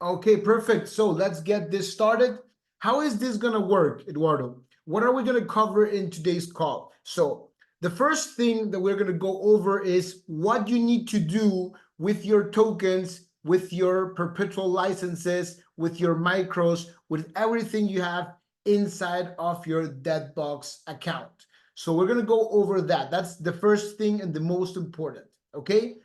Okay, perfect. So let's get this started. How is this going to work, Eduardo? What are we going to cover in today's call? So the first thing that we're going to go over is what you need to do with your tokens, with your perpetual licenses, with your micros, with everything you have inside of your Debtbox account. So we're going to go over that. That's the first thing and the most important. Okay.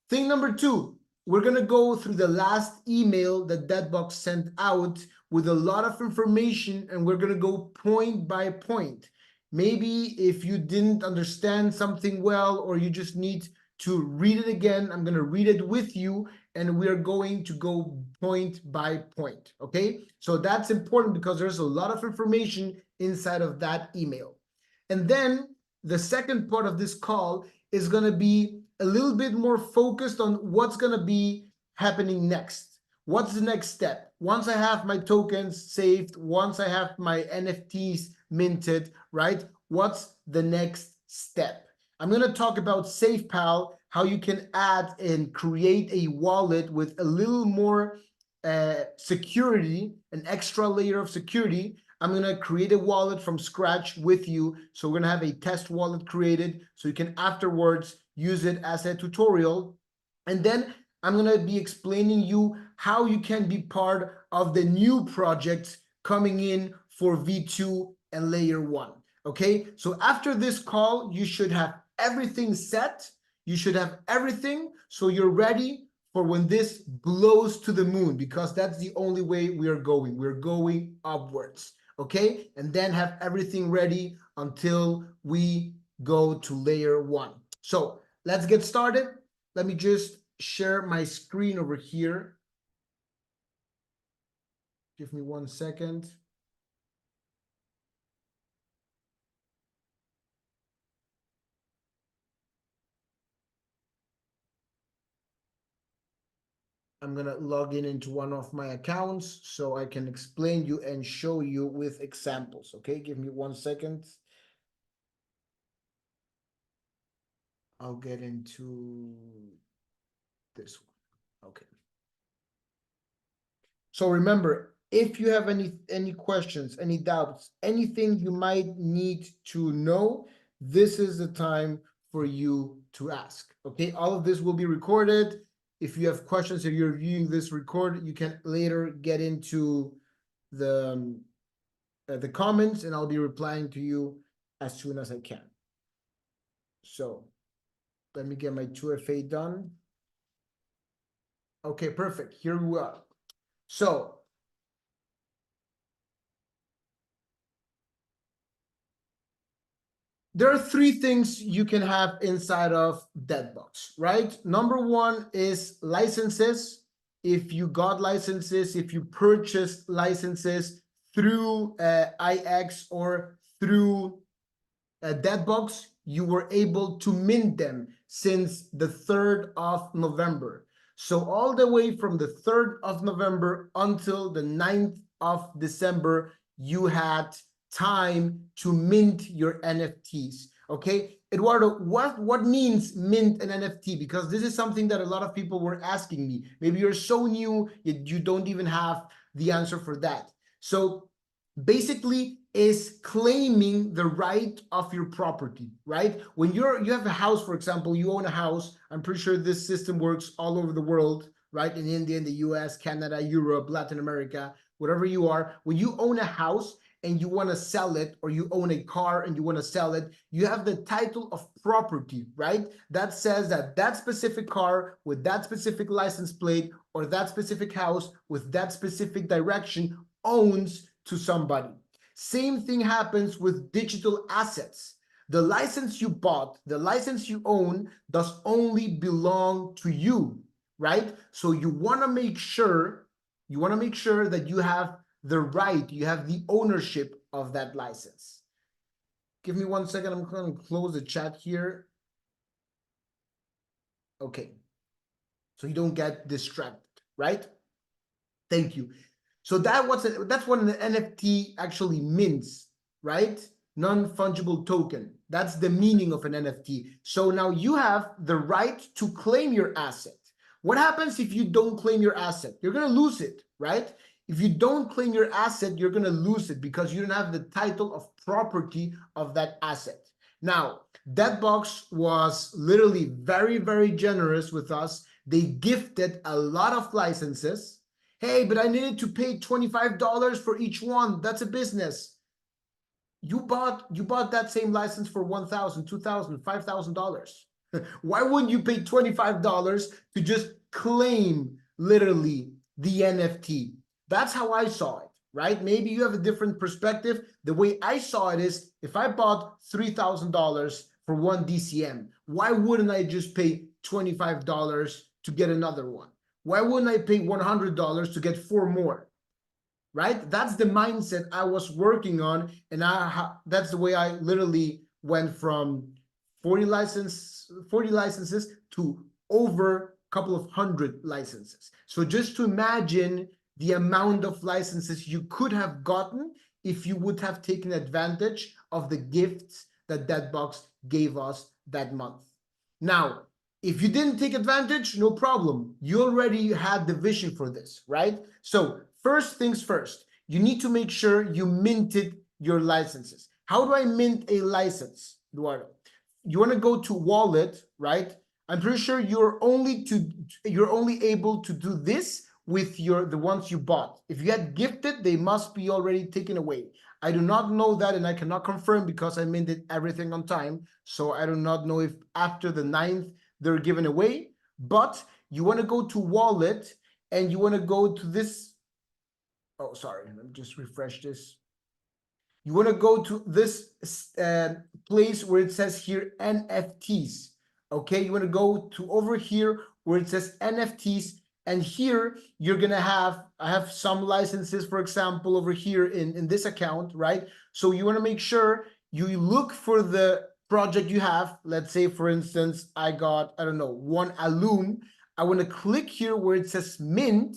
Thing number two, we're going to go through the last email that Debtbox sent out with a lot of information, and we're going to go point by point. Maybe if you didn't understand something well, or you just need to read it again, I'm going to read it with you, and we're going to go point by point. Okay, so that's important because there's a lot of information inside of that email. And then the second part of this call is going to be a little bit more focused on what's going to be happening next. What's the next step? Once I have my tokens saved, once I have my NFTs minted, right? What's the next step? I'm going to talk about SafePal, how you can add and create a wallet with a little more security, an extra layer of security. I'm going to create a wallet from scratch with you. So we're going to have a test wallet created so you can afterwards use it as a tutorial. And then I'm going to be explaining you how you can be part of the new projects coming in for V2 and layer 1. Okay, so after this call, you should have everything set. You should have everything so you're ready for when this blows to the moon, because that's the only way we are going. We're going upwards. Okay, and then have everything ready until we go to layer 1. So let's get started. Let me just share my screen over here. Give me 1 second. I'm going to log in into one of my accounts so I can explain you and show you with examples. Okay, give me 1 second. I'll get into this one. Okay. So remember, if you have any questions, any doubts, anything you might need to know, this is the time for you to ask. Okay, all of this will be recorded. If you have questions, if you're viewing this record, you can later get into the comments, and I'll be replying to you as soon as I can. So let me get my 2FA done. Okay, perfect. Here we are. So there are 3 things you can have inside of Debtbox, right? Number 1 is licenses. If you got licenses, if you purchased licenses through IX or through Debtbox, you were able to mint them since the 3rd of November. So all the way from the 3rd of November until the 9th of December, you had time to mint your NFTs. Okay, Eduardo, what means mint an NFT? Because this is something that a lot of people were asking me. Maybe you're so new, you don't even have the answer for that. So basically is claiming the right of your property, right? When you have a house, for example, you own a house. I'm pretty sure this system works all over the world, right? In India, in the US, Canada, Europe, Latin America, wherever you are. When you own a house and you want to sell it, or you own a car and you want to sell it, you have the title of property, right? That says that that specific car with that specific license plate, or that specific house with that specific direction, owns to somebody. Same thing happens with digital assets. The license you bought, the license you own, does only belong to you, right? So you want to make sure that you have the right, you have the ownership of that license. Give me 1 second. I'm going to close the chat here. Okay. So you don't get distracted, right? Thank you. So that's what an NFT actually means, right? Non-fungible token. That's the meaning of an NFT. So now you have the right to claim your asset. What happens if you don't claim your asset? You're going to lose it, right? If you don't claim your asset, you're going to lose it because you don't have the title of property of that asset. Now, Debtbox was literally very, very generous with us. They gifted a lot of licenses. Hey, but I needed to pay $25 for each one. That's a business. You bought that same license for $1,000, $2,000, $5,000. Why wouldn't you pay $25 to just claim literally the NFT? That's how I saw it, right? Maybe you have a different perspective. The way I saw it is, if I bought $3,000 for one DCM, why wouldn't I just pay $25 to get another one? Why wouldn't I pay $100 to get 4 more? Right? That's the mindset I was working on, and that's the way I literally went from 40 licenses to over a couple of hundred licenses. So just to imagine the amount of licenses you could have gotten if you would have taken advantage of the gifts that Debtbox gave us that month. Now, if you didn't take advantage, no problem. You already had the vision for this, right? So first things first, you need to make sure you minted your licenses. How do I mint a license, Eduardo? You want to go to wallet, right? I'm pretty sure you're only able to do this with the ones you bought. If you had gifted, they must be already taken away. I do not know that, and I cannot confirm because I minted everything on time. So I do not know if after the 9th they're given away, but you want to go to wallet and you want to go to this. Oh, sorry, let me just refresh this. You want to go to this place where it says here NFTs. Okay, you want to go to over here where it says NFTs, and here you're gonna have, I have some licenses, for example, over here in this account, right? So you want to make sure you look for the project you have. Let's say, for instance, I got, I don't know, one alum. I want to click here where it says mint,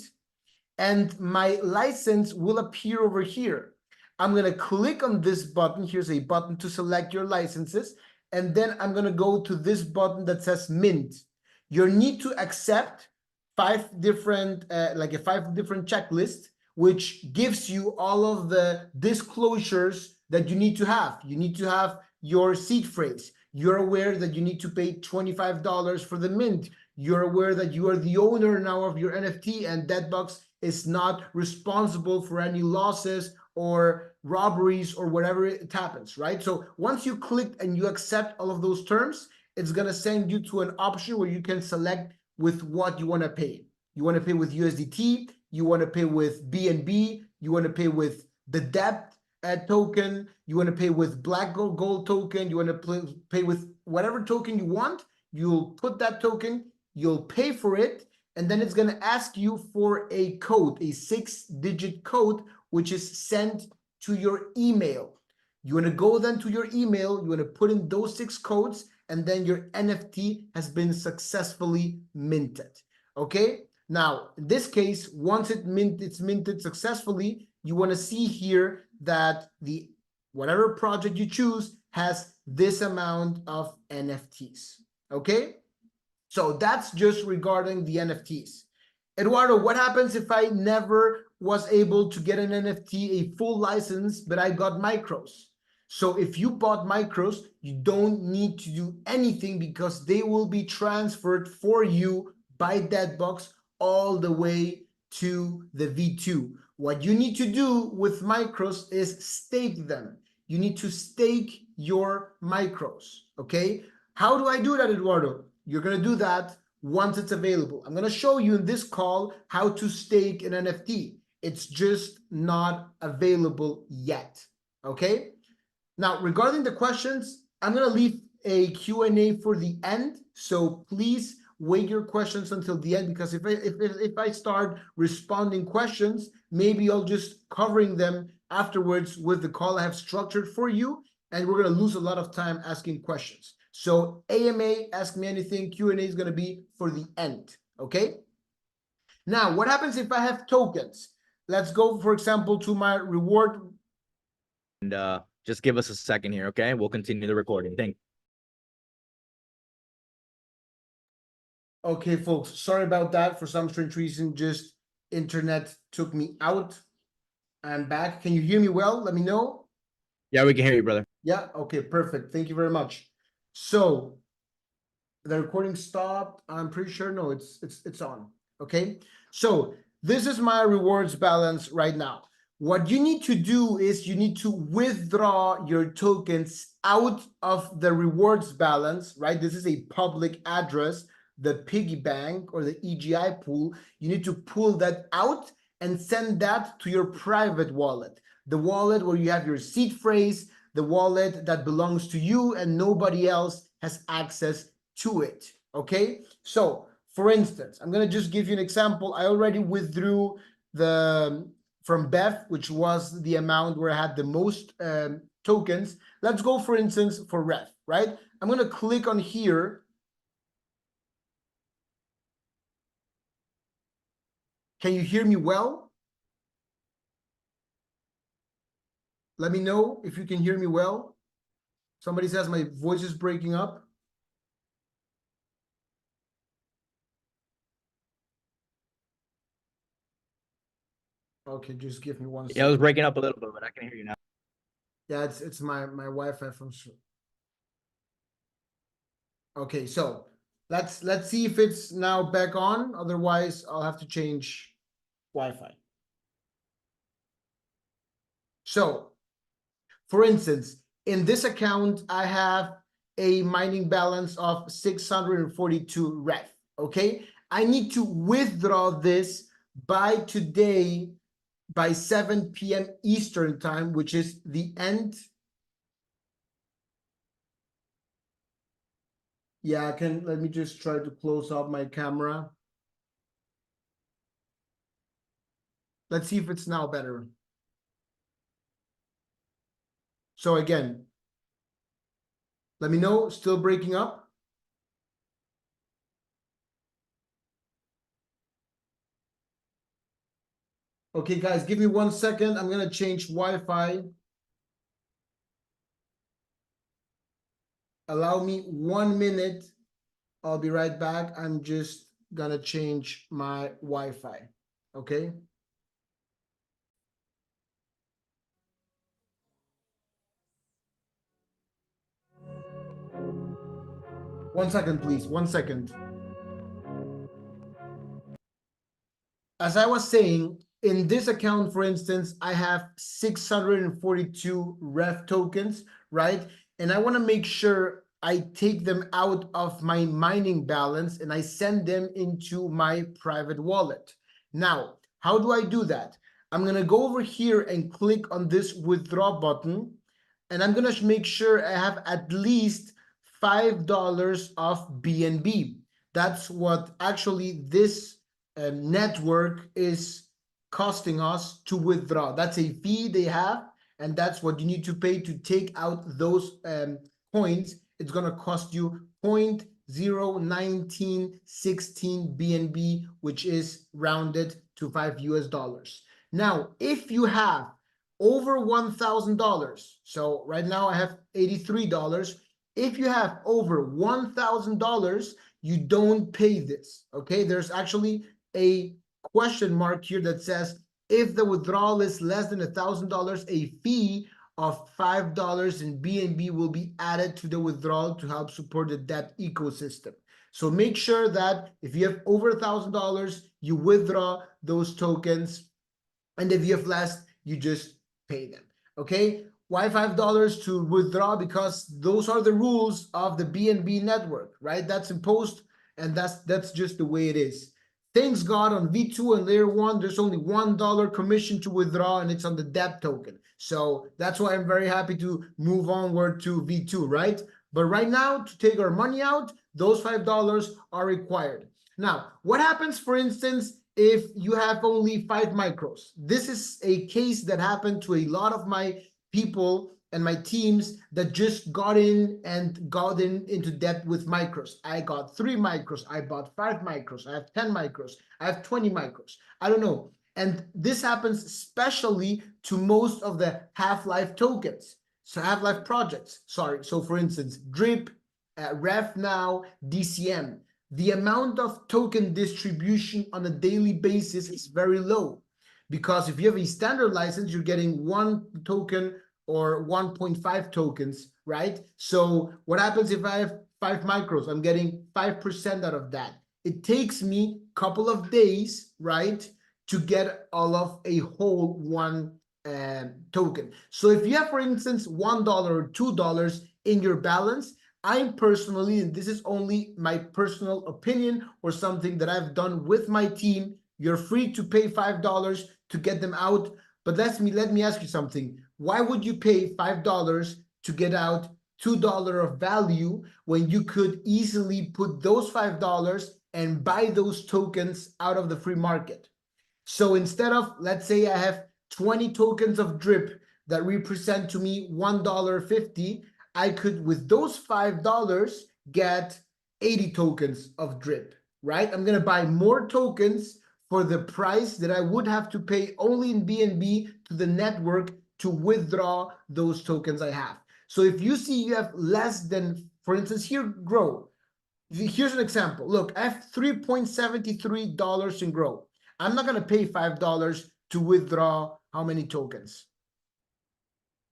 and my license will appear over here. I'm going to click on this button. Here's a button to select your licenses. And then I'm going to go to this button that says mint. You need to accept 5 different, like a 5 different checklist, which gives you all of the disclosures that you need to have. You need to have your seed phrase. You're aware that you need to pay $25 for the mint. You're aware that you are the owner now of your NFT, and Debtbox is not responsible for any losses or robberies or whatever it happens, right? So once you click and you accept all of those terms, it's going to send you to an option where you can select with what you want to pay. You want to pay with USDT, you want to pay with BNB, you want to pay with the debt token, you want to pay with black gold token, you want to pay with whatever token you want. You'll put that token, you'll pay for it, and then it's going to ask you for a code, a 6-digit code, which is sent to your email. You want to go then to your email, you want to put in those 6 codes, and then your NFT has been successfully minted. Okay? Now, in this case, once it's minted successfully, you want to see here that the whatever project you choose has this amount of NFTs. Okay? So that's just regarding the NFTs. Eduardo, what happens if I never was able to get an NFT, a full license, but I got micros? So if you bought micros, you don't need to do anything because they will be transferred for you by Debtbox all the way to the V2. What you need to do with micros is stake them. You need to stake your micros, okay? How do I do that, Eduardo? You're going to do that once it's available. I'm going to show you in this call how to stake an NFT. It's just not available yet, okay? Now, regarding the questions, I'm going to leave a Q&A for the end, so please wait your questions until the end, because if I start responding questions, maybe I'll just covering them afterwards with the call I have structured for you, and we're going to lose a lot of time asking questions. So AMA, ask me anything, Q&A is going to be for the end, okay? Now, what happens if I have tokens? Let's go, for example, to my reward. And just give us a second here, okay? We'll continue the recording. Thank you. Okay, folks, sorry about that. For some strange reason, just internet took me out. I'm back. Can you hear me well? Let me know. Yeah, we can hear you, brother. Yeah, okay, perfect. Thank you very much. So the recording stopped. I'm pretty sure. No, it's on. Okay. So this is my rewards balance right now. What you need to do is you need to withdraw your tokens out of the rewards balance, right? This is a public address, the piggy bank or the EGI pool. You need to pull that out and send that to your private wallet, the wallet where you have your seed phrase, the wallet that belongs to you and nobody else has access to it. Okay. So for instance, I'm going to just give you an example. I already withdrew the from BEF, which was the amount where I had the most tokens. Let's go, for instance, for REF, right? I'm going to click on here. Can you hear me well? Let me know if you can hear me well. Somebody says my voice is breaking up. Okay, just give me one Yeah, it was second. breaking up a little bit, but I can hear you now. Yeah, it's my Wi-Fi from. Okay, so let's see if it's now back on. Otherwise, I'll have to change Wi-Fi. So, for instance, in this account, I have a mining balance of 642 REF. Okay, I need to withdraw this by today by 7 p.m. Eastern time, which is the end. Yeah, I can. Let me just try to close up my camera. Let's see if it's now better. So again, let me know, still breaking up? Okay, guys, give me 1 second. I'm gonna change Wi-Fi. Allow me 1 minute. I'll be right back. I'm just gonna change my Wi-Fi, okay? One second, please, 1 second. As I was saying, in this account, for instance, I have 642 REF tokens, right? And I want to make sure I take them out of my mining balance and I send them into my private wallet. Now, how do I do that? I'm going to go over here and click on this withdraw button, and I'm going to make sure I have at least $5 of BNB. That's what actually this network is costing us to withdraw. That's a fee they have, and that's what you need to pay to take out those coins. It's going to cost you 0.01916 BNB, which is rounded to $5 US. Now, if you have over $1,000, so right now I have $83. If you have over $1,000, you don't pay this, okay? There's actually a question mark here that says, if the withdrawal is less than $1,000, a fee of $5 in BNB will be added to the withdrawal to help support the debt ecosystem. So make sure that if you have over $1,000, you withdraw those tokens. And if you have less, you just pay them, okay? Why $5 to withdraw? Because those are the rules of the BNB network, right? That's imposed, and that's just the way it is. Thanks God, on V2 and layer 1, there's only $1 commission to withdraw, and it's on the DEP token. So that's why I'm very happy to move onward to V2, right? But right now, to take our money out, those $5 are required. Now, what happens, for instance, if you have only 5 micros? This is a case that happened to a lot of my people and my teams that just got into debt with micros. I got 3 micros, I bought 5 micros, I have 10 micros, I have 20 micros. I don't know. And this happens especially to most of the Half-Life tokens. So Half-Life projects, sorry. So for instance, DRIP, REF now, DCM. the amount of token distribution on a daily basis is very low. Because if you have a standard license, you're getting 1 token or 1.5 tokens, right? So what happens if I have 5 micros? I'm getting 5% out of that. It takes me a couple of days, right, to get all of a whole 1 token. So if you have, for instance, $1 or $2 in your balance, I personally, and this is only my personal opinion or something that I've done with my team, you're free to pay $5 to get them out. But let me ask you something. Why would you pay $5 to get out $2 of value when you could easily put those $5 and buy those tokens out of the free market? So instead of, let's say I have 20 tokens of drip that represent to me $1.50, I could, with those $5, get 80 tokens of drip, right? I'm gonna buy more tokens for the price that I would have to pay only in BNB to the network to withdraw those tokens I have. So if you see you have less than, for instance, here, Grow. Here's an example. Look, I have $3.73 in Grow. I'm not gonna pay $5 to withdraw how many tokens?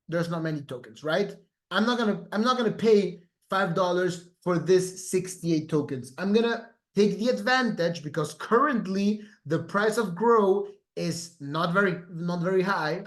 There's not many tokens, right? I'm not gonna pay $5 for this 68 tokens. I'm gonna take the advantage because currently the price of Grow is not very high.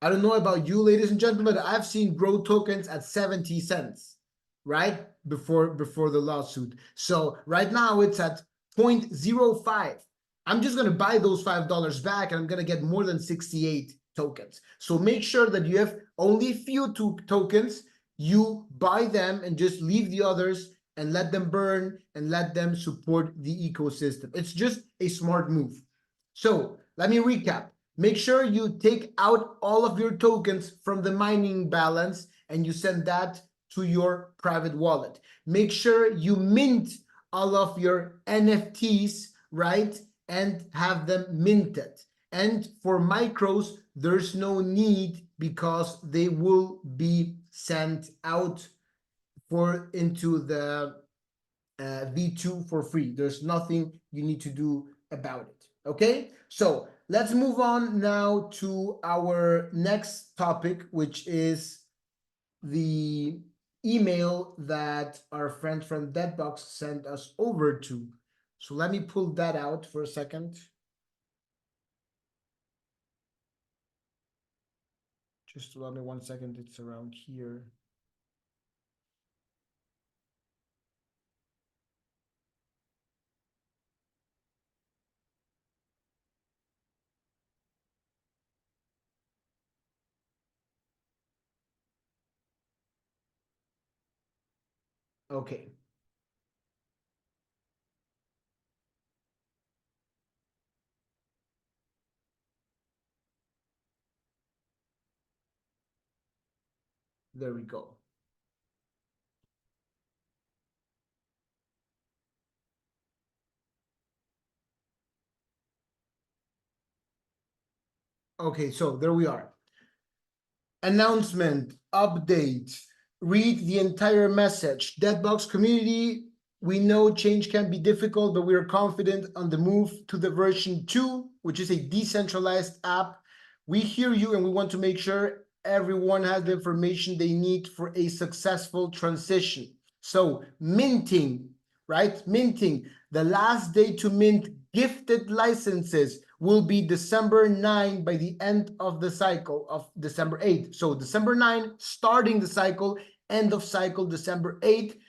I don't know about you, ladies and gentlemen, I've seen Grow tokens at 70 cents, right? Before the lawsuit. So right now it's at 0.05. I'm just gonna buy those $5 back and I'm gonna get more than 68 tokens. So make sure that you have only few tokens, you buy them and just leave the others and let them burn and let them support the ecosystem. It's just a smart move. So let me recap. Make sure you take out all of your tokens from the mining balance and you send that to your private wallet. Make sure you mint all of your NFTs, right? And have them minted. And for micros, there's no need because they will be sent out into the V2 for free. There's nothing you need to do about it. Okay, so let's move on now to our next topic, which is the email that our friend from Debtbox sent us over to. So let me pull that out for a second. Just allow me 1 second, it's around here. Okay. There we go. Okay, so there we are. Announcement, update, read the entire message. Debtbox community, we know change can be difficult, but we are confident on the move to the version 2, which is a decentralized app. We hear you and we want to make sure everyone has the information they need for a successful transition. So minting, right? Minting, the last day to mint gifted licenses will be December 9 by the end of the cycle of December 8. So December 9, starting the cycle, end of cycle December 8,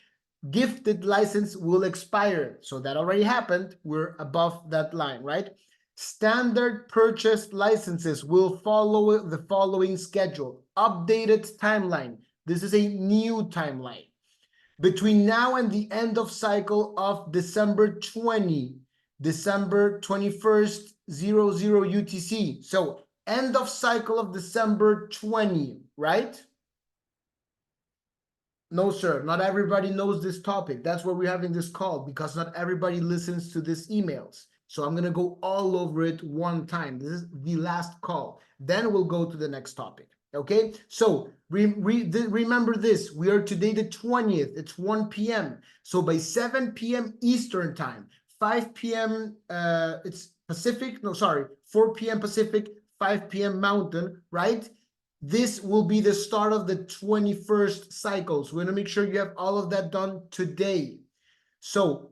gifted license will expire. So that already happened. We're above that line, right? Standard purchased licenses will follow the following schedule. Updated timeline. This is a new timeline. Between now and the end of cycle of December 20, December 21st, 00 UTC. So end of cycle of December 20, right? No, sir, not everybody knows this topic. That's why we're having this call, because not everybody listens to these emails. So I'm gonna go all over it one time. This is the last call. Then we'll go to the next topic, Okay, so remember this, we are today the 20th, it's 1 p.m. So by 7 p.m. Eastern time, 5 p.m. It's Pacific, no, sorry, 4 p.m. Pacific, 5 p.m. Mountain, right? This will be the start of the 21st cycle. So we're gonna make sure you have all of that done today. So,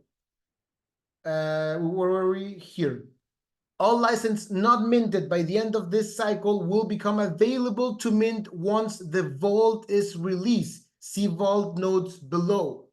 where were we? Here. All licenses not minted by the end of this cycle will become available to mint once the vault is released. See vault notes below.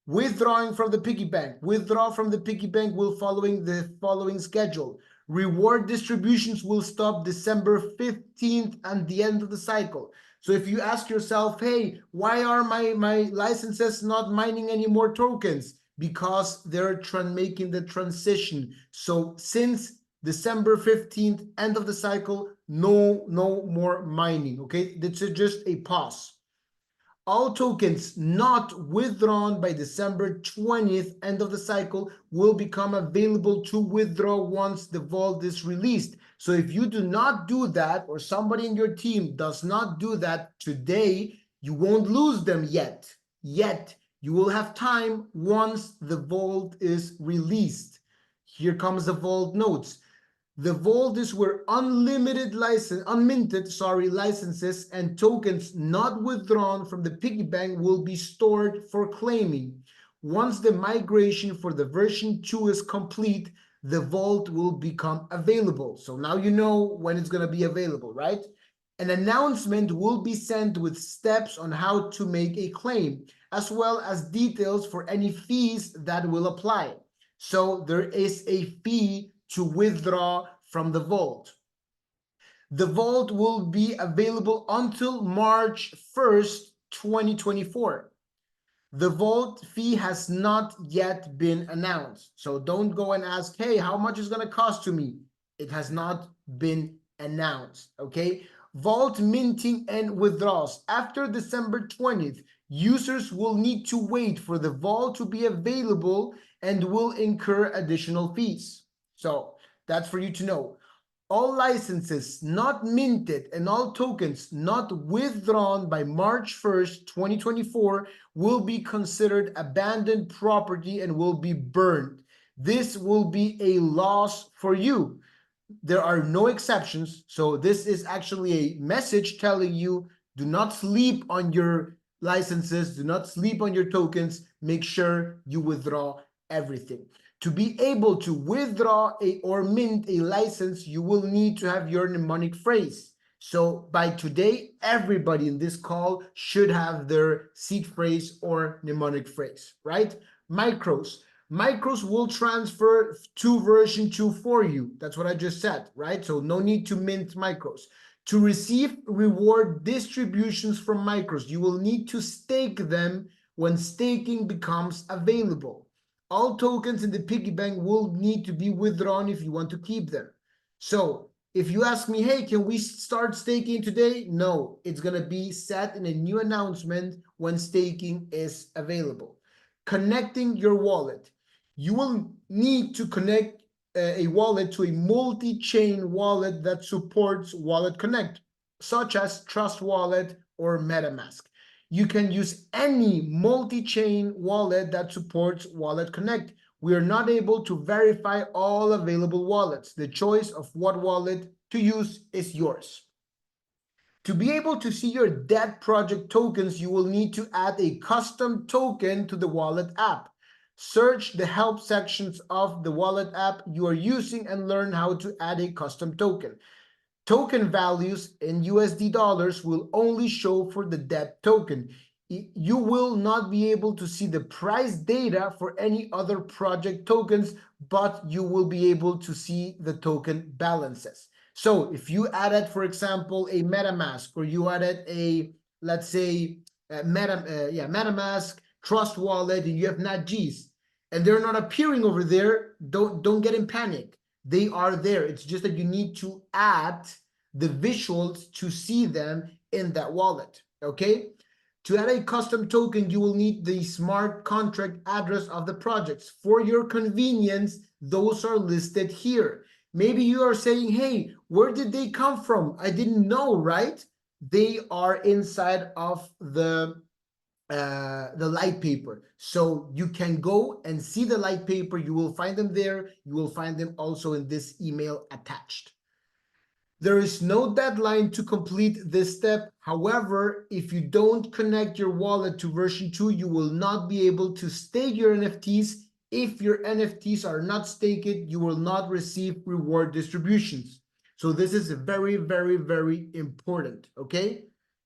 Withdrawing from the piggy bank. Withdraw from the piggy bank will following the following schedule. Reward distributions will stop December 15th and the end of the cycle. So if you ask yourself, hey, why are my licenses not mining any more tokens? Because they're making the transition. So since December 15th, end of the cycle, no more mining, okay? This is just a pause. All tokens not withdrawn by December 20th, end of the cycle, will become available to withdraw once the vault is released. So if you do not do that, or somebody in your team does not do that today, you won't lose them yet. You will have time once the vault is released. Here comes the vault notes. The vault is where unminted licenses and tokens not withdrawn from the piggy bank will be stored for claiming. Once the migration for the version 2 is complete, the vault will become available. So now you know when it's going to be available, right? An announcement will be sent with steps on how to make a claim, as well as details for any fees that will apply. So there is a fee to withdraw from the vault. The vault will be available until March 1st, 2024. The vault fee has not yet been announced. So don't go and ask, hey, how much is going to cost to me? It has not been announced, okay? Vault minting and withdrawals. After December 20th, users will need to wait for the vault to be available and will incur additional fees. So that's for you to know. All licenses not minted and all tokens not withdrawn by March 1st, 2024 will be considered abandoned property and will be burned. This will be a loss for you. There are no exceptions. So this is actually a message telling you, do not sleep on your licenses, do not sleep on your tokens. Make sure you withdraw everything. To be able to withdraw or mint a license, you will need to have your mnemonic phrase. So by today, everybody in this call should have their seed phrase or mnemonic phrase, right? Micros. Micros will transfer to version 2 for you. That's what I just said, right? So no need to mint micros. To receive reward distributions from micros, you will need to stake them when staking becomes available. All tokens in the piggy bank will need to be withdrawn if you want to keep them. So if you ask me, hey, can we start staking today? No, it's going to be set in a new announcement when staking is available. Connecting your wallet. You will need to connect a wallet to a multi-chain wallet that supports Wallet Connect, such as Trust Wallet or MetaMask. You can use any multi-chain wallet that supports Wallet Connect. We are not able to verify all available wallets. The choice of what wallet to use is yours. To be able to see your debt project tokens, you will need to add a custom token to the wallet app. Search the help sections of the wallet app you are using and learn how to add a custom token. Token values in USD dollars will only show for the debt token. You will not be able to see the price data for any other project tokens, but you will be able to see the token balances. So if you added, for example, a MetaMask, or you added a, let's say, MetaMask Trust Wallet, and you have NatGs, and they're not appearing over there, don't get in panic. They are there. It's just that you need to add the visuals to see them in that wallet, okay? To add a custom token, you will need the smart contract address of the projects. For your convenience, those are listed here. Maybe you are saying, hey, where did they come from? I didn't know, right? they are inside of the light paper. So you can go and see the light paper. You will find them there. You will find them also in this email attached. There is no deadline to complete this step. However, if you don't connect your wallet to version 2, you will not be able to stake your NFTs. If your NFTs are not staked, you will not receive reward distributions. So this is very, very, very important, okay?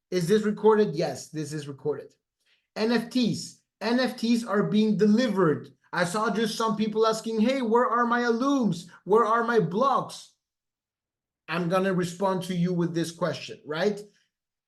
Is this recorded? Yes, this is recorded. NFTs are being delivered. I saw just some people asking, hey, where are my alums? Where are my blocks? I'm going to respond to you with this question, right?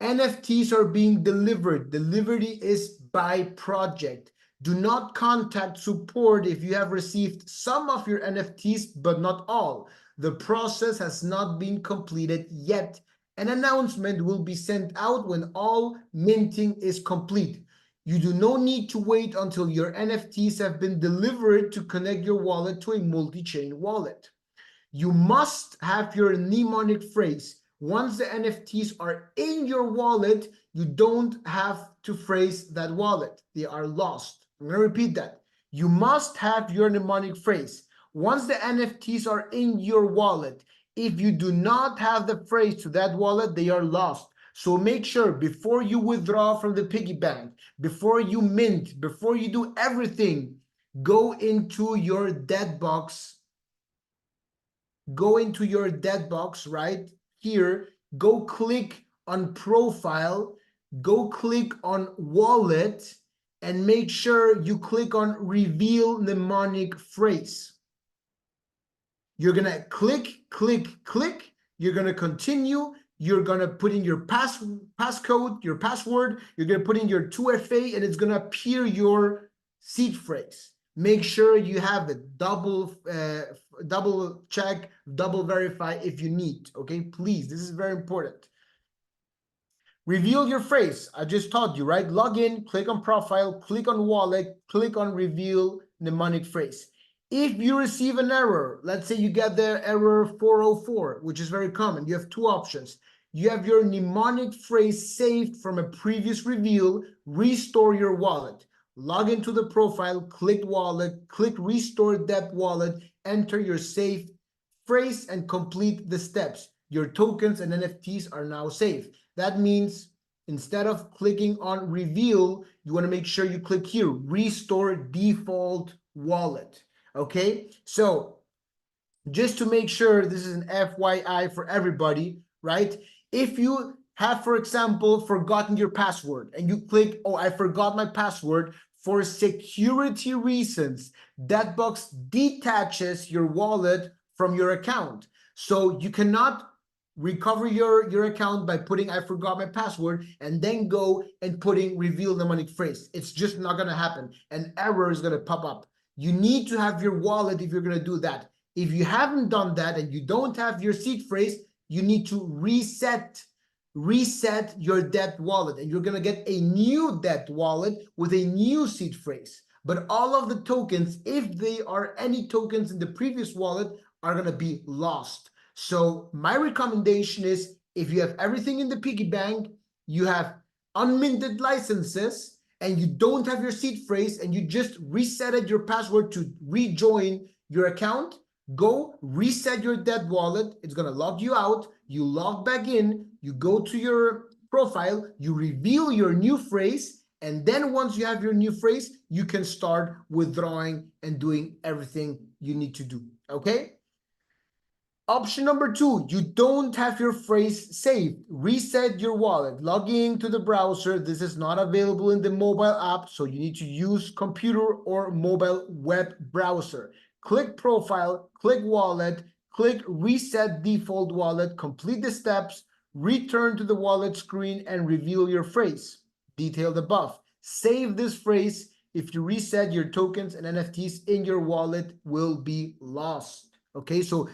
NFTs are being delivered. Delivery is by project. Do not contact support if you have received some of your NFTs, but not all. The process has not been completed yet. An announcement will be sent out when all minting is complete. You do not need to wait until your NFTs have been delivered to connect your wallet to a multi-chain wallet. You must have your mnemonic phrase. Once the NFTs are in your wallet, you don't have to phrase that wallet. They are lost. I'm going to repeat that. You must have your mnemonic phrase. Once the NFTs are in your wallet, if you do not have the phrase to that wallet, they are lost. So make sure before you withdraw from the piggy bank, before you mint, before you do everything, go into your Debtbox. Go into your Debtbox right here, go click on profile, go click on wallet, and make sure you click on reveal mnemonic phrase. You're gonna click, you're gonna continue, you're gonna put in your passcode, your password, you're gonna put in your 2FA, and it's gonna appear your seed phrase. Make sure you have it, double check, double verify if you need, okay? Please, this is very important. Reveal your phrase. I just taught you, right? Log in, click on profile, click on wallet, click on reveal mnemonic phrase. If you receive an error, let's say you get the error 404, which is very common, you have two options. You have your mnemonic phrase saved from a previous reveal, restore your wallet. Log into the profile, click wallet, click restore that wallet, enter your saved phrase and complete the steps. Your tokens and NFTs are now safe. That means instead of clicking on reveal, you want to make sure you click here, restore default wallet. Okay, so just to make sure, this is an FYI for everybody, right? If you have, for example, forgotten your password and you click, oh, I forgot my password, for security reasons, Debtbox detaches your wallet from your account. So you cannot recover your account by putting I forgot my password and then go and putting reveal mnemonic phrase. It's just not going to happen. An error is going to pop up. You need to have your wallet if you're going to do that. If you haven't done that and you don't have your seed phrase, you need to reset your debt wallet, and you're going to get a new debt wallet with a new seed phrase. But all of the tokens, if they are any tokens in the previous wallet, are going to be lost. So my recommendation is, if you have everything in the piggy bank, you have unminted licenses, and you don't have your seed phrase, and you just resetted your password to rejoin your account, go reset your debt wallet. It's going to log you out. You log back in, you go to your profile, you reveal your new phrase, and then once you have your new phrase, you can start withdrawing and doing everything you need to do, okay? Option number 2, you don't have your phrase saved. Reset your wallet. Log in to the browser. This is not available in the mobile app, so you need to use computer or mobile web browser. Click profile, click wallet, click reset default wallet, complete the steps, return to the wallet screen and reveal your phrase. Detailed above. Save this phrase. If you reset, your tokens and NFTs in your wallet will be lost. Okay, so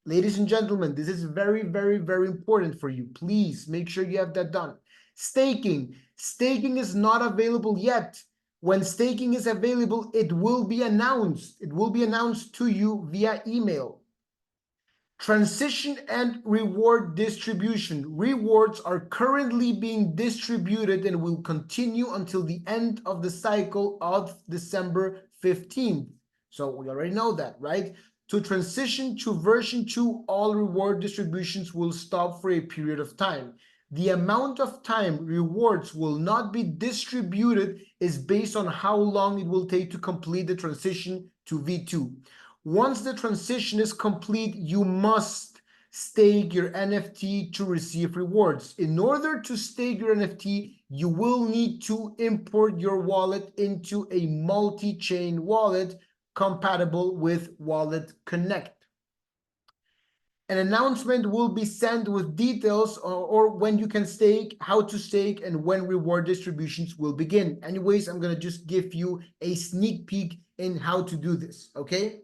ladies and gentlemen, this is very, very, very important for you. Please make sure you have that done. Staking. Staking is not available yet. When staking is available, it will be announced. It will be announced to you via email. Transition and reward distribution. Rewards are currently being distributed and will continue until the end of the cycle of December 15th. So we already know that, right? To transition to version 2, all reward distributions will stop for a period of time. The amount of time rewards will not be distributed is based on how long it will take to complete the transition to V2. Once the transition is complete, you must stake your NFT to receive rewards. In order to stake your NFT, you will need to import your wallet into a multi-chain wallet compatible with Wallet Connect. An announcement will be sent with details or when you can stake, how to stake, and when reward distributions will begin. Anyways, I'm going to just give you a sneak peek in how to do this, okay?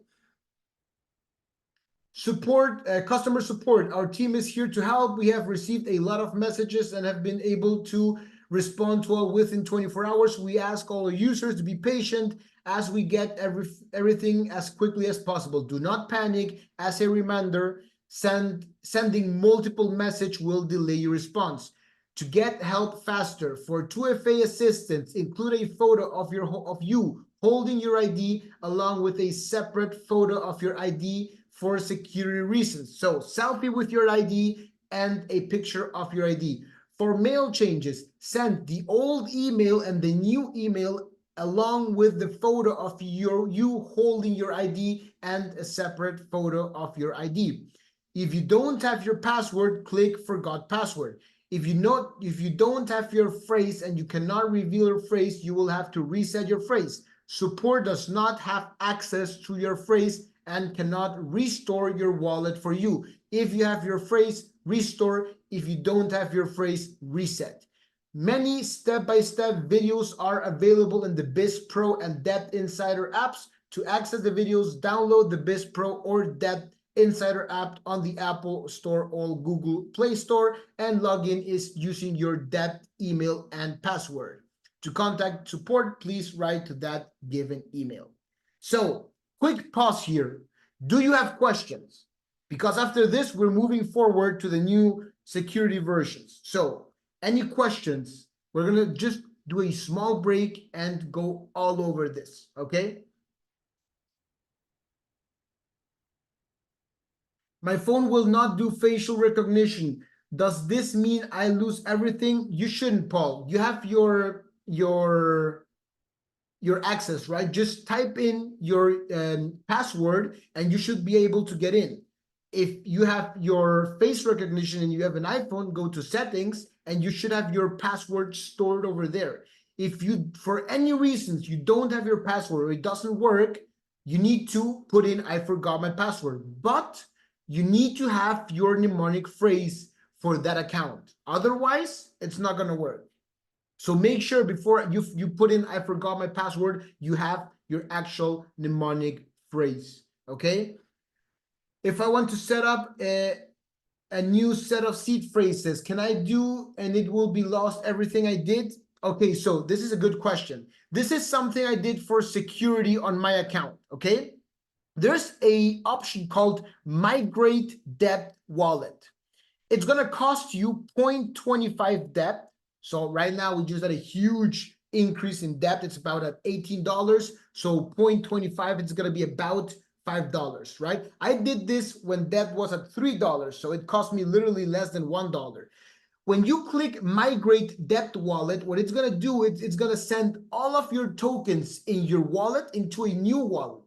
Support, customer support. Our team is here to help. We have received a lot of messages and have been able to respond to all within 24 hours. We ask all users to be patient as we get everything as quickly as possible. Do not panic. As a reminder, sending multiple messages will delay your response. To get help faster, for 2FA assistance, include a photo of you holding your ID along with a separate photo of your ID for security reasons. So selfie with your ID and a picture of your ID. For mail changes, send the old email and the new email along with the photo of you holding your ID and a separate photo of your ID. If you don't have your password, click forgot password. If you don't have your phrase and you cannot reveal your phrase, you will have to reset your phrase. Support does not have access to your phrase and cannot restore your wallet for you. If you have your phrase, restore. If you don't have your phrase, reset. Many step-by-step videos are available in the Biz Pro and Debt Insider apps. To access the videos, download the Biz Pro or Debt Insider app on the Apple Store or Google Play Store, and login is using your debt email and password. To contact support, please write to that given email. So, quick pause here. Do you have questions? Because after this, we're moving forward to the new security versions. So, any questions? We're going to just do a small break and go all over this, okay? My phone will not do facial recognition. Does this mean I lose everything? You shouldn't, Paul. You have your access, right? Just type in your password and you should be able to get in. If you have your face recognition and you have an iPhone, go to settings and you should have your password stored over there. If you, for any reasons, you don't have your password or it doesn't work, you need to put in I forgot my password. But you need to have your mnemonic phrase for that account. Otherwise, it's not going to work. So make sure before you put in I forgot my password, you have your actual mnemonic phrase, okay? If I want to set up a new set of seed phrases, can I do and it will be lost everything I did? Okay, so this is a good question. This is something I did for security on my account, okay? There's a option called Migrate Debt Wallet. It's going to cost you 0.25 debt. So right now we just had a huge increase in debt. It's about at $18. So 0.25, it's going to be about $5, right? I did this when debt was at $3. So it cost me literally less than $1. When you click Migrate Debt Wallet, what it's going to do is it's going to send all of your tokens in your wallet into a new wallet.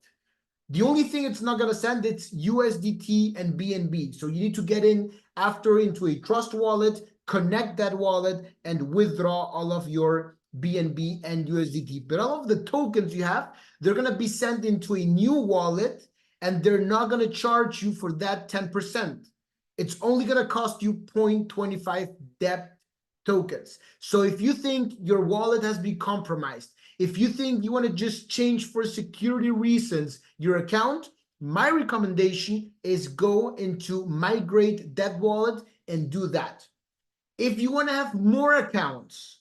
The only thing it's not going to send, it's USDT and BNB. So you need to get in after into a trust wallet, connect that wallet, and withdraw all of your BNB and USDT. But all of the tokens you have, they're going to be sent into a new wallet, and they're not going to charge you for that 10%. It's only going to cost you 0.25 debt tokens. So if you think your wallet has been compromised, if you think you want to just change for security reasons your account, my recommendation is go into Migrate Debt Wallet and do that. If you want to have more accounts,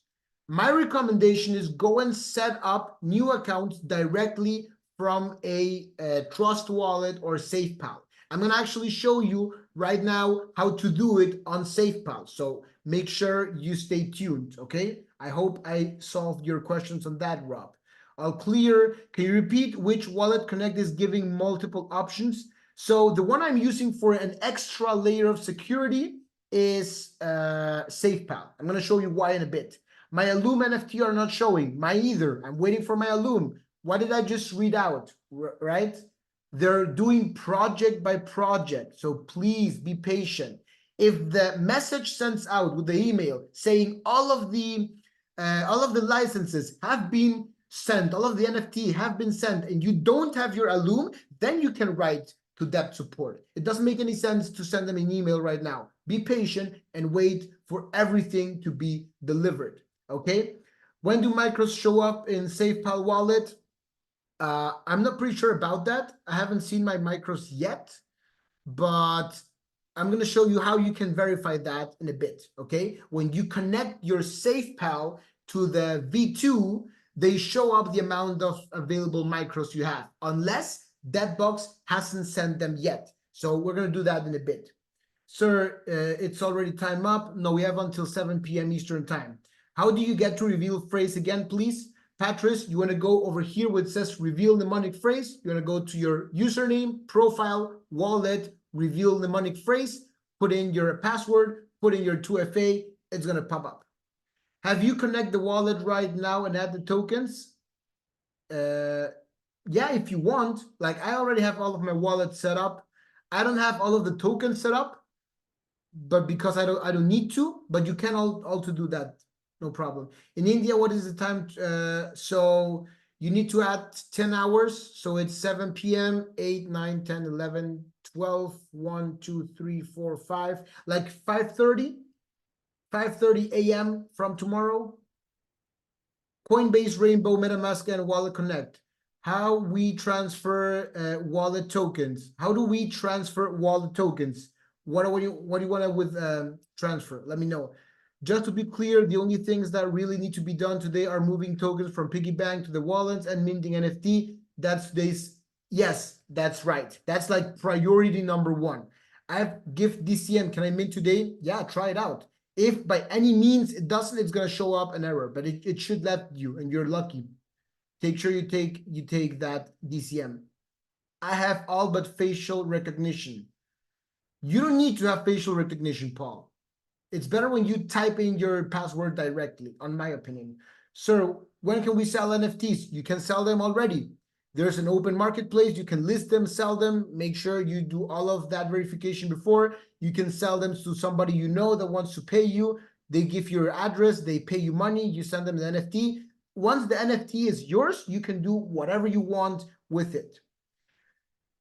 my recommendation is go and set up new accounts directly from a Trust Wallet or SafePal. I'm gonna actually show you right now how to do it on SafePal. So make sure you stay tuned, okay? I hope I solved your questions on that, Rob. All clear. Can you repeat which wallet connect is giving multiple options? So the one I'm using for an extra layer of security is SafePal. I'm gonna show you why in a bit. My alum NFT are not showing, mine either. I'm waiting for my alum. What did I just read out, right? They're doing project by project, so please be patient. If the message sends out with the email saying all of the licenses have been sent, all of the NFT have been sent, and you don't have your alum, then you can write to debt support. It doesn't make any sense to send them an email right now. Be patient and wait for everything to be delivered. Okay? When do micros show up in SafePal wallet? I'm not pretty sure about that. I haven't seen my micros yet, but I'm going to show you how you can verify that in a bit, okay? When you connect your SafePal to the V2, they show up the amount of available micros you have, unless Debtbox hasn't sent them yet. So we're going to do that in a bit. Sir, it's already time up. No, we have until 7 p.m. Eastern time. How do you get to reveal phrase again, please? Patrice, you want to go over here where it says reveal mnemonic phrase. You want to go to your username, profile, wallet, reveal mnemonic phrase, put in your password, put in your 2FA. It's going to pop up. Have you connect the wallet right now and add the tokens? Yeah, if you want. Like I already have all of my wallets set up. I don't have all of the tokens set up, but because I don't need to, but you can also do that. No problem. In India, what is the time? So you need to add 10 hours. So it's 7 p.m., 8, 9, 10, 11, 12, 1, 2, 3, 4, 5, like 5:30 a.m. from tomorrow. Coinbase, Rainbow, MetaMask, and Wallet Connect. How we transfer wallet tokens. How do we transfer wallet tokens? What do you want to with transfer? Let me know. Just to be clear, the only things that really need to be done today are moving tokens from piggy bank to the wallets and minting NFT. That's today's. Yes, that's right. That's like priority number one. I have gift DCM. Can I mint today? Yeah, try it out. If by any means it doesn't, it's going to show up an error, but it should let you, and you're lucky. Take sure you take that DCM. I have all but facial recognition. You don't need to have facial recognition, Paul. It's better when you type in your password directly, on my opinion. Sir, when can we sell NFTs? You can sell them already. There's an open marketplace. You can list them, sell them. Make sure you do all of that verification before. You can sell them to somebody you know that wants to pay you. They give you your address. They pay you money. You send them the NFT. Once the NFT is yours, you can do whatever you want with it.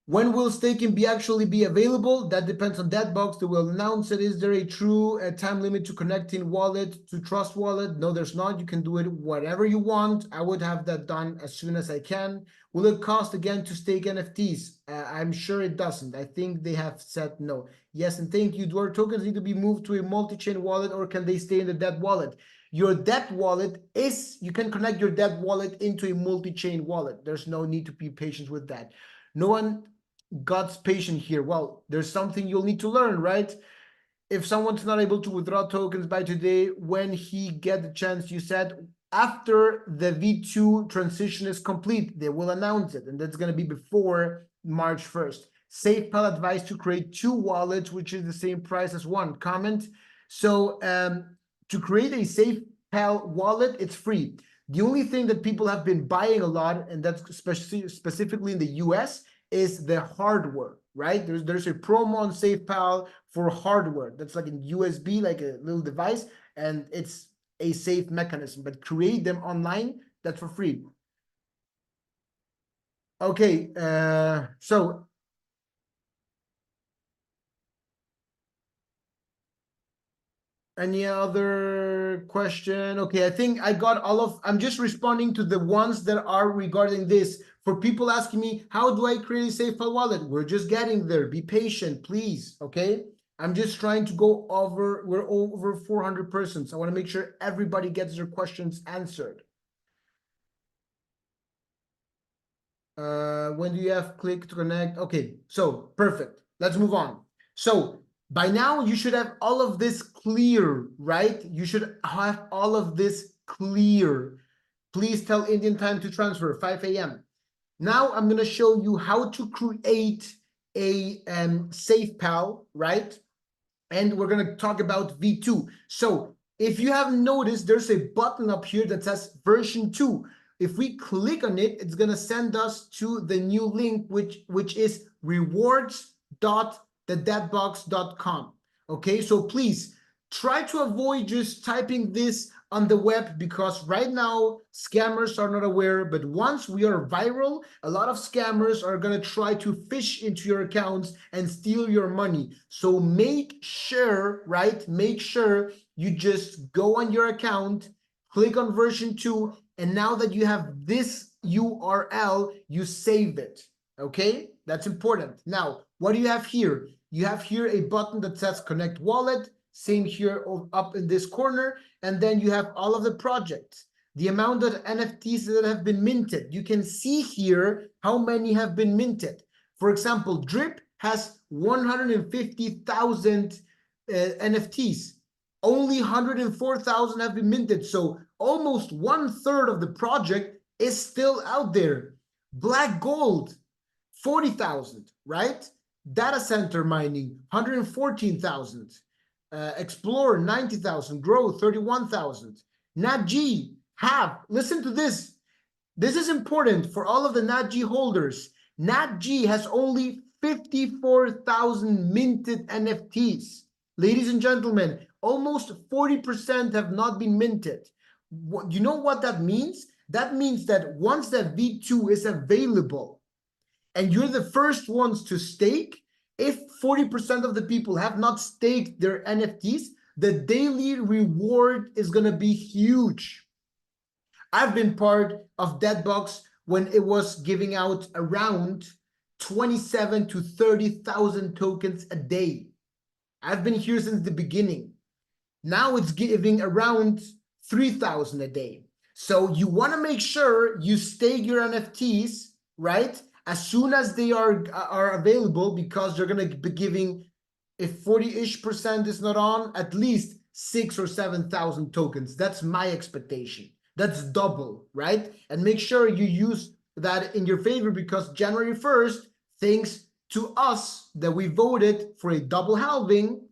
When will staking actually be available? That depends on Debtbox. They will announce it. Is there a true time limit to connecting wallet to Trust Wallet? No, there's not. You can do it whatever you want. I would have that done as soon as I can. Will it cost again to stake NFTs? I'm sure it doesn't. I think they have said no. Yes, and thank you. Do our tokens need to be moved to a multi-chain wallet, or can they stay in the debt wallet? Your debt wallet you can connect your debt wallet into a multi-chain wallet. There's no need to be patient with that. No one God's patient here. Well, there's something you'll need to learn, right? If someone's not able to withdraw tokens by today, when he get the chance, you said after the V2 transition is complete, they will announce it, and that's going to be before March 1st. SafePal advised to create 2 wallets, which is the same price as one. Comment. So to create a SafePal wallet, it's free. The only thing that people have been buying a lot, and that's specifically in the US, is the hardware, right? There's a promo on SafePal for hardware. That's like a USB, like a little device, and it's a safe mechanism. But create them online, that's for free. Okay, so any other question? Okay, I think I got I'm just responding to the ones that are regarding this. For people asking me, how do I create a SafePal wallet? We're just getting there. Be patient, please, okay? I'm just trying to go over, we're over 400 persons. I want to make sure everybody gets their questions answered. When do you have click to connect? Okay, so perfect. let's move on. So by now you should have all of this clear, right? You should have all of this clear. Please tell Indian time to transfer, 5 a.m. Now I'm going to show you how to create a SafePal, right? And we're going to talk about V2. So if you have noticed, there's a button up here that says version 2. If we click on it, it's going to send us to the new link, which is rewards.thedebtbox.com. Okay, so please try to avoid just typing this on the web, because right now scammers are not aware, but once we are viral, a lot of scammers are going to try to fish into your accounts and steal your money. So make sure, right? Make sure you just go on your account, click on version 2, and now that you have this URL, you save it. Okay, that's important. Now, what do you have here? You have here a button that says connect wallet. Same here up in this corner. And then you have all of the projects, the amount of NFTs that have been minted. You can see here how many have been minted. For example, Drip has 150,000 NFTs. Only 104,000 have been minted. So almost 1/3 of the project is still out there. Black Gold, 40,000, right? Data center mining, 114,000. XPLR, 90,000. Grow, 31,000. NatG, half. Listen to this. This is important for all of the NatG holders. NatG has only 54,000 minted NFTs. Ladies and gentlemen, almost 40% have not been minted. You know what that means? That means that once that V2 is available and you're the first ones to stake, if 40% of the people have not staked their NFTs, the daily reward is going to be huge. I've been part of Debtbox when it was giving out around 27 to 30,000 tokens a day. I've been here since the beginning. Now it's giving around 3,000 a day. So you want to make sure you stake your NFTs, right, as soon as they are available, because they're going to be giving, if 40-ish% is not on, at least 6,000 or 7,000 tokens. That's my expectation. That's double, right? And make sure you use that in your favor, because January 1st, thanks to us that we voted for a double halving,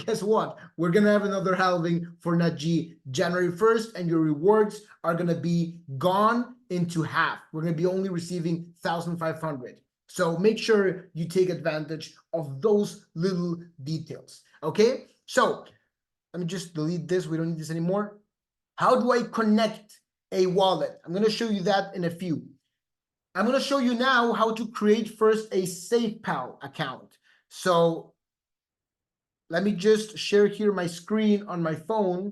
guess what? We're going to have another halving for NatG January 1st, and your rewards are going to be gone into half. We're going to be only receiving 1,500. So make sure you take advantage of those little details. Okay, so let me just delete this. We don't need this anymore. How do I connect a wallet? I'm going to show you that in a few. I'm going to show you now how to create first a SafePal account. So let me just share here my screen on my phone.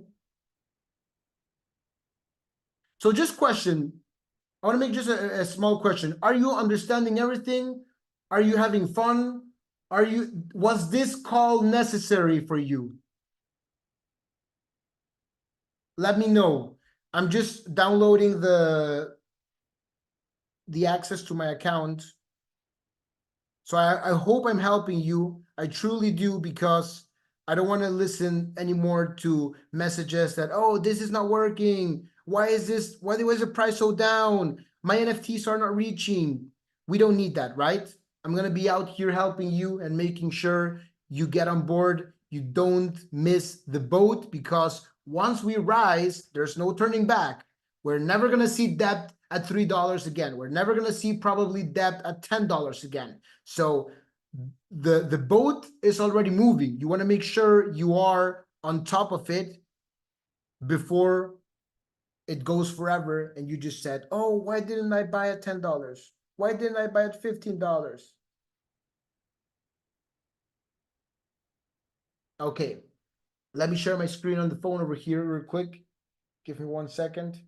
So just question, I want to make just a small question. Are you understanding everything? Are you having fun? Was this call necessary for you? Let me know. I'm just downloading the access to my account. So I hope I'm helping you. I truly do, because I don't want to listen anymore to messages that, oh, this is not working. Why is the price so down? My NFTs are not reaching. We don't need that, right? I'm going to be out here helping you and making sure you get on board. You don't miss the boat, because once we rise, there's no turning back. We're never going to see debt at $3 again. We're never going to see probably debt at $10 again. So the boat is already moving. You want to make sure you are on top of it before it goes forever and you just said, oh, why didn't I buy at $10? Why didn't I buy at $15? Okay, let me share my screen on the phone over here real quick. Give me 1 second.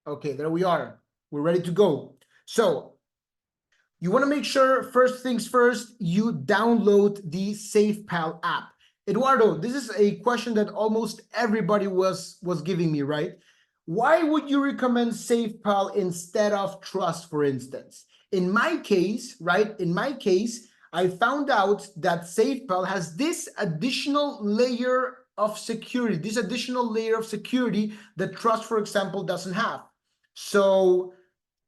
Okay, there we are. We're ready to go. So you want to make sure, first things first, you download the SafePal app. Eduardo, this is a question that almost everybody was giving me, right? Why would you recommend SafePal instead of Trust, for instance? In my case, right? In my case, I found out that SafePal has this additional layer of security, that Trust, for example, doesn't have. So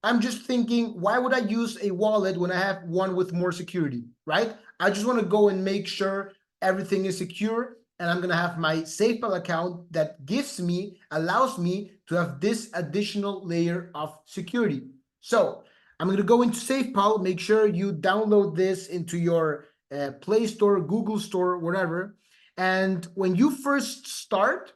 I'm just thinking, why would I use a wallet when I have one with more security, right? I just want to go and make sure everything is secure, and I'm going to have my SafePal account that allows me to have this additional layer of security. So I'm going to go into SafePal. Make sure you download this into your Play Store, Google Store, whatever. And when you first start,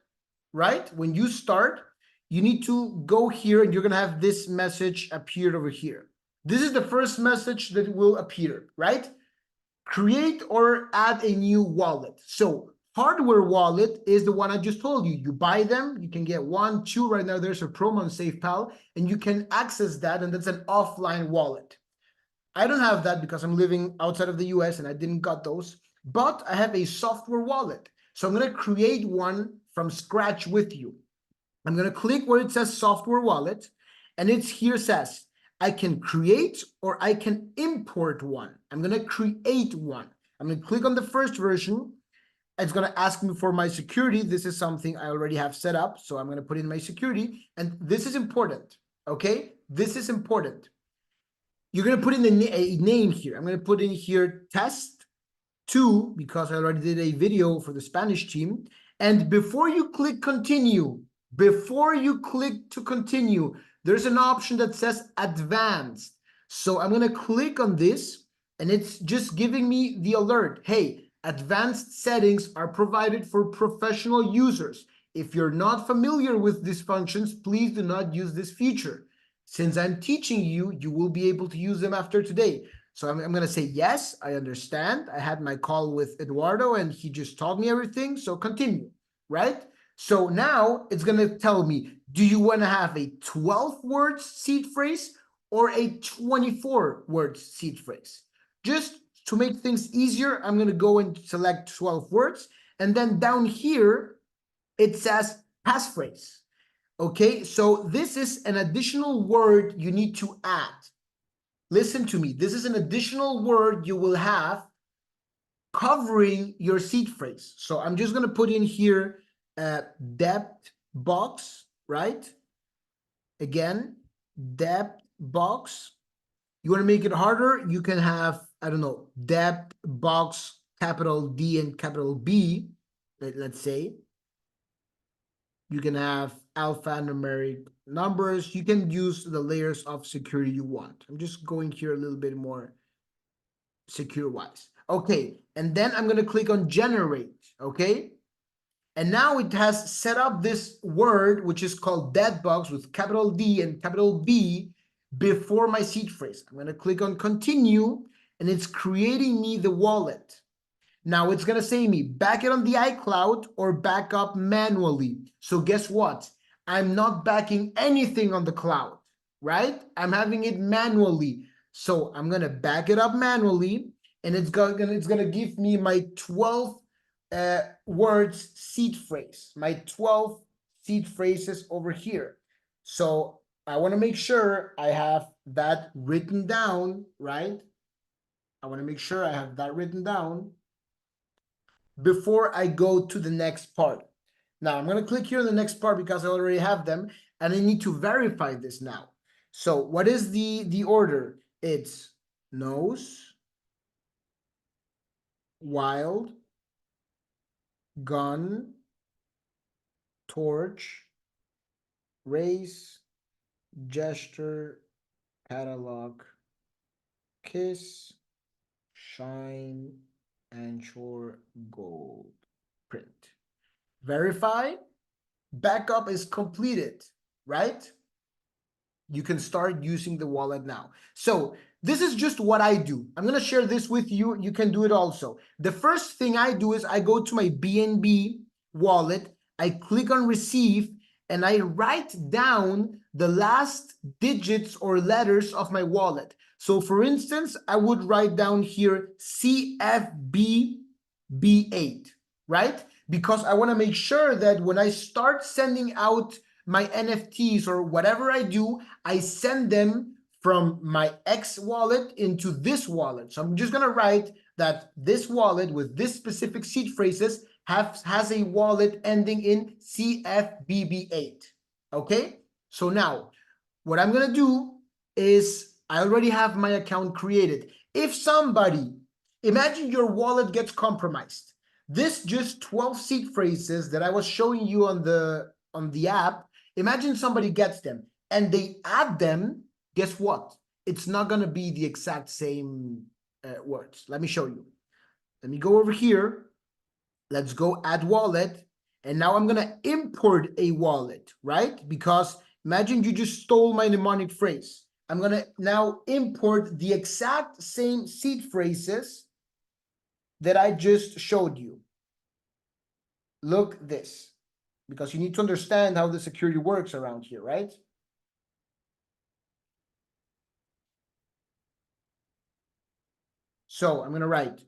right? When you start, you need to go here and you're going to have this message appear over here. This is the first message that will appear, right? Create or add a new wallet. So hardware wallet is the one I just told you. You buy them, you can get 1, 2. Right now there's a promo on SafePal and you can access that, and that's an offline wallet. I don't have that because I'm living outside of the US and I didn't got those, but I have a software wallet. So I'm going to create one from scratch with you. I'm going to click where it says software wallet, and it's here says I can create or I can import one. I'm going to create one. I'm going to click on the first version. It's going to ask me for my security. This is something I already have set up. So I'm going to put in my security, and this is important. Okay. This is important. You're going to put in a name here. I'm going to put in here test 2 because I already did a video for the Spanish team. And before you click continue, there's an option that says advanced. So I'm going to click on this, and it's just giving me the alert. Hey, advanced settings are provided for professional users. If you're not familiar with these functions, please do not use this feature. Since I'm teaching you, you will be able to use them after today. So I'm going to say, yes, I understand. I had my call with Eduardo and he just taught me everything. So continue, right? So now it's going to tell me, do you want to have a 12 words seed phrase or a 24 words seed phrase? Just to make things easier, I'm going to go and select 12 words. And then down here, it says passphrase. Okay, so this is an additional word you need to add. Listen to me. This is an additional word you will have covering your seed phrase. So I'm just going to put in here Debtbox, right? Again, Debtbox. You want to make it harder? You can have, I don't know, Debtbox, capital D and capital B, let's say. You can have alphanumeric numbers. You can use the layers of security you want. I'm just going here a little bit more secure wise. Okay, and then I'm going to click on generate. Okay, and now it has set up this word, which is called Debtbox with capital D and capital B before my seed phrase. I'm going to click on continue, and it's creating me the wallet. Now it's going to say me, back it on the iCloud or back up manually. So guess what? I'm not backing anything on the cloud, right? I'm having it manually. So I'm going to back it up manually, and it's going to give me my 12 words seed phrase, my 12 seed phrases over here. So I want to make sure I have that written down, right? I want to make sure I have that written down before I go to the next part. Now I'm going to click here on the next part because I already have them, and I need to verify this now. So what is the order? It's nose, wild, gun, torch, race, gesture, catalog, kiss, shine, anchor, gold, print. Verify, backup is completed, right? You can start using the wallet now. So this is just what I do. I'm going to share this with you. You can do it also. The first thing I do is I go to my BNB wallet. I click on receive, and I write down the last digits or letters of my wallet. So for instance, I would write down here CFBB8. right? Because I want to make sure that when I start sending out my NFTs or whatever I do, I send them from my X wallet into this wallet. So I'm just going to write that this wallet with this specific seed phrases has a wallet ending in CFBB8. Okay? So now what I'm going to do is I already have my account created. If somebody, imagine your wallet gets compromised. This just 12 seed phrases that I was showing you on the app, imagine somebody gets them and they add them, guess what? It's not going to be the exact same words. Let me show you. Let me go over here. Let's go add wallet. And now I'm going to import a wallet, right? Because imagine you just stole my mnemonic phrase. I'm going to now import the exact same seed phrases that I just showed you. Look this, because you need to understand how the security works around here, right? So I'm going to write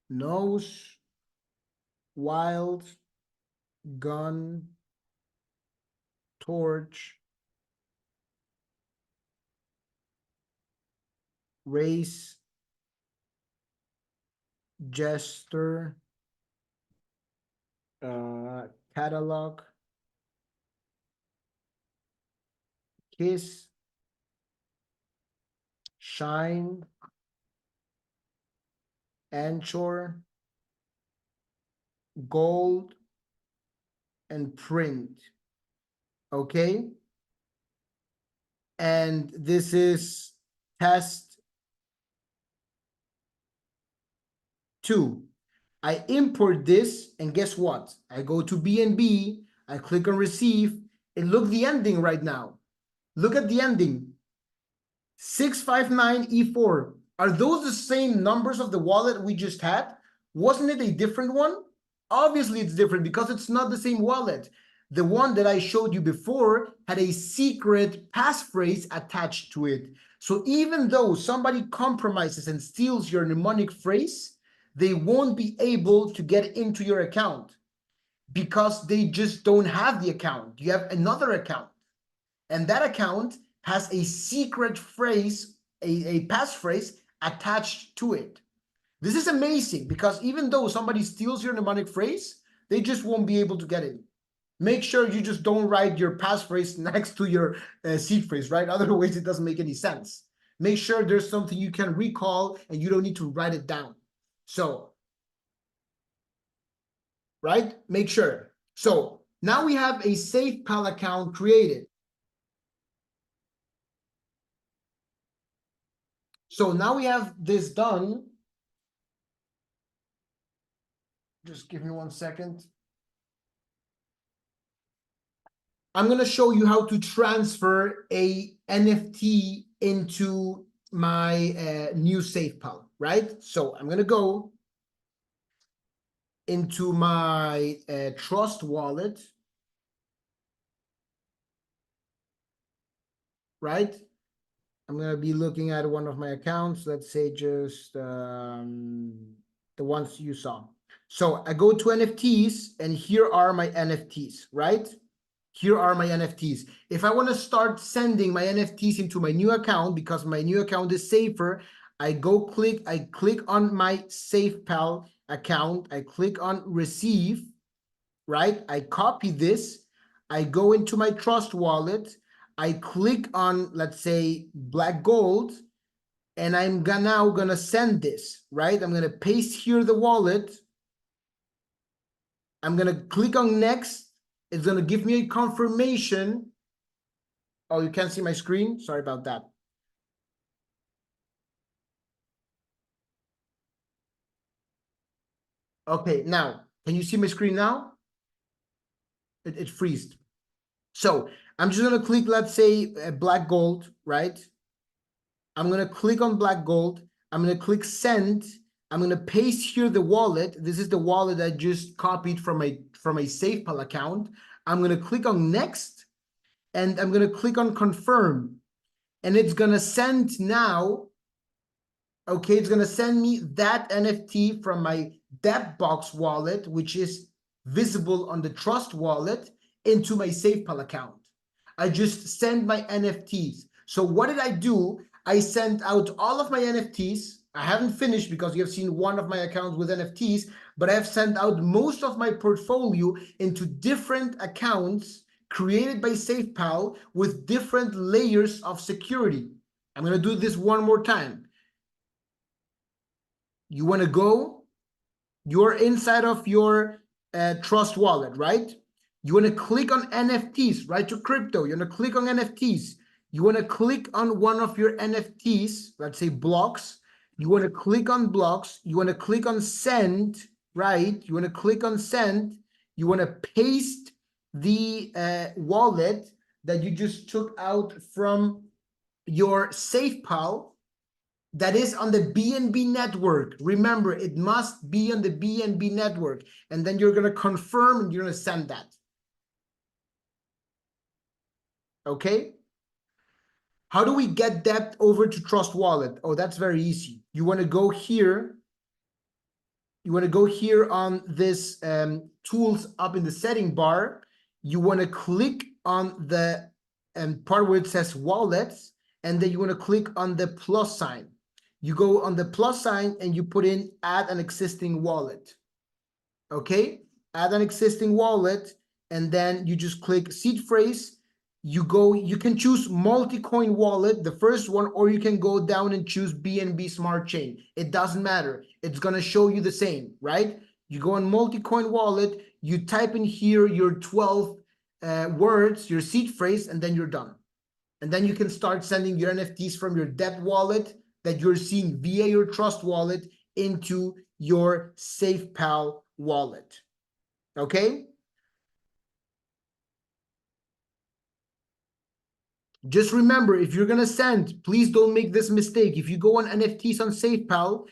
nose, wild, gun, torch, race, jester, catalog, kiss, shine, anchor, gold, and print. Okay? And this is test 2. I import this, and guess what? I go to BNB, I click on receive, and look the ending right now. Look at the ending. 659E4. Are those the same numbers of the wallet we just had? Wasn't it a different one? Obviously it's different because it's not the same wallet. The one that I showed you before had a secret passphrase attached to it. So even though somebody compromises and steals your mnemonic phrase, they won't be able to get into your account because they just don't have the account. You have another account, and that account has a secret phrase, a passphrase attached to it. This is amazing because even though somebody steals your mnemonic phrase, they just won't be able to get it. Make sure you just don't write your passphrase next to your seed phrase, right? Otherwise, it doesn't make any sense. Make sure there's something you can recall and you don't need to write it down. So, right? Make sure. So now we have a SafePal account created. So now we have this done. Just give me 1 second. I'm going to show you how to transfer a NFT into my new SafePal, right? So I'm going to go into my Trust wallet, right? I'm going to be looking at one of my accounts. Let's say just the ones you saw. So I go to NFTs, and here are my NFTs, right? Here are my NFTs. If I want to start sending my NFTs into my new account, because my new account is safer, I click on my SafePal account. I click on receive, right? I copy this. I go into my Trust wallet. I click on, let's say, black gold, and I'm now gonna send this, right? I'm gonna paste here the wallet. I'm gonna click on next. It's gonna give me a confirmation. Oh, you can't see my screen? Sorry about that. Okay, now, can you see my screen now? It freezed. So I'm just gonna click, let's say, black gold, right? I'm gonna click on black gold. I'm gonna click send. I'm gonna paste here the wallet. This is the wallet I just copied from a SafePal account. I'm gonna click on next, and I'm gonna click on confirm, and it's gonna send now. Okay, it's gonna send me that NFT from my Debtbox wallet, which is visible on the Trust wallet, into my SafePal account. I just send my NFTs. So what did I do? I sent out all of my NFTs. I haven't finished because you have seen one of my accounts with NFTs, but I have sent out most of my portfolio into different accounts created by SafePal with different layers of security. I'm going to do this one more time. You want to go, you're inside of your Trust wallet, right? You want to click on NFTs, right? To crypto. You want to click on NFTs. You want to click on one of your NFTs, let's say blox. You want to click on blox. You want to click on send, right? You want to click on send. You want to paste the wallet that you just took out from your SafePal that is on the BNB network. Remember, it must be on the BNB network. And then you're going to confirm and you're going to send that. Okay? How do we get debt over to Trust Wallet? Oh, that's very easy. You want to go here. You want to go here on this tools up in the setting bar. You want to click on the part where it says wallets, and then you want to click on the plus sign. You go on the plus sign and you put in add an existing wallet. Okay, add an existing wallet, and then you just click seed phrase. You can choose multi-coin wallet, the first one, or you can go down and choose BNB Smart Chain. It doesn't matter. It's going to show you the same, right? You go on multi-coin wallet, you type in here your 12 words, your seed phrase, and then you're done. And then you can start sending your NFTs from your debt wallet that you're seeing via your Trust wallet into your SafePal wallet. Okay? Just remember, if you're going to send, please don't make this mistake. If you go on NFTs on SafePal,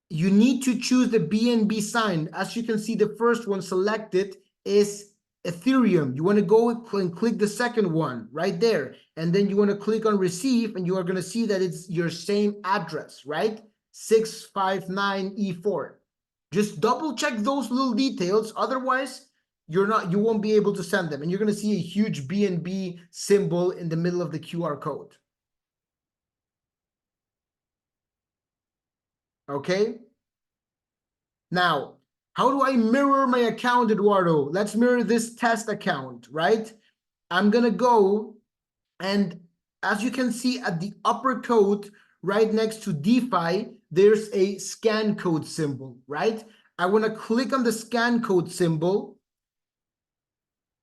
you need to choose the BNB sign. As you can see, the first one selected is Ethereum. You want to go and click the second one right there. And then you want to click on receive, and you are going to see that it's your same address, right? 659E4. Just double check those little details. Otherwise, you won't be able to send them. And you're going to see a huge BNB symbol in the middle of the QR code. Okay. Now, how do I mirror my account, Eduardo? Let's mirror this test account, right? I'm going to go, and as you can see at the upper code, right next to DeFi, there's a scan code symbol, right? I want to click on the scan code symbol.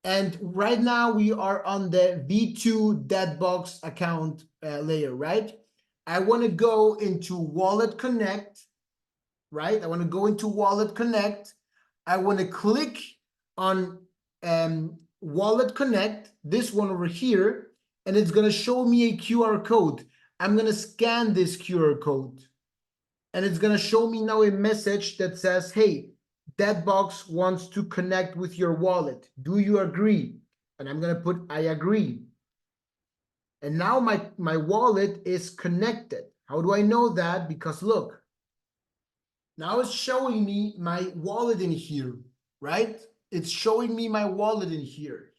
And right now we are on the V2 Debtbox account layer, right? I want to go into Wallet Connect, right? I want to go into Wallet Connect. I want to click on Wallet Connect, this one over here, and it's going to show me a QR code. I'm going to scan this QR code, and it's going to show me now a message that says, hey, Debtbox wants to connect with your wallet. Do you agree? And I'm going to put, I agree. And now my wallet is connected. How do I know that? Because look, now it's showing me my wallet in here, right? It's showing me my wallet in here.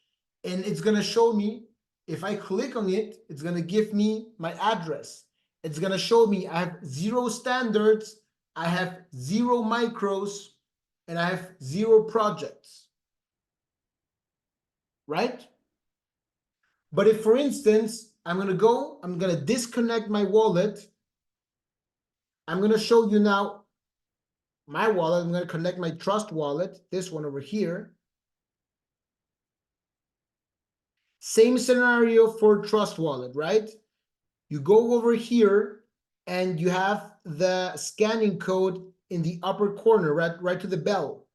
And it's going to show me, if I click on it, it's going to give me my address. It's going to show me I have 0 standards, I have 0 micros, and I have 0 projects, right? But if, for instance, I'm going to disconnect my wallet. I'm going to show you now my wallet. I'm going to connect my Trust wallet, this one over here. Same scenario for Trust wallet, right? You go over here and you have the scanning code in the upper corner, right to the bell.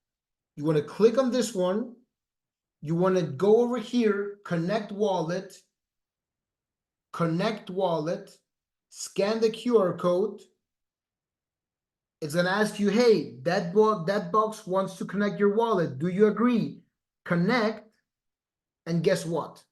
You want to click on this one. You want to go over here, connect wallet, scan the QR code. It's going to ask you, hey, Debtbox wants to connect your wallet. Do you agree? Connect, and guess what?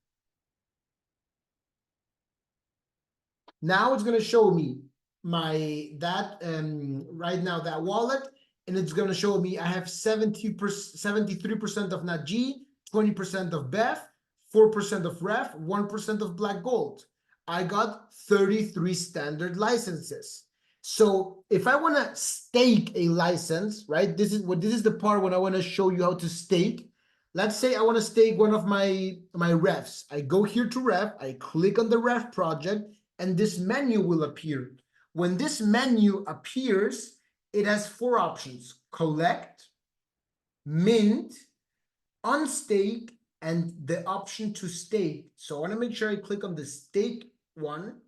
Now it's going to show me right now that wallet, and it's going to show me I have 70%, 73% of NAG, 20% of BEF, 4% of REF, 1% of black gold. I got 33 standard licenses. So if I want to stake a license, right? This is the part when I want to show you how to stake. Let's say I want to stake one of my refs. I go here to ref, I click on the ref project, and this menu will appear. When this menu appears, it has 4 options: collect, mint, unstake, and the option to stake. So I want to make sure I click on the stake one.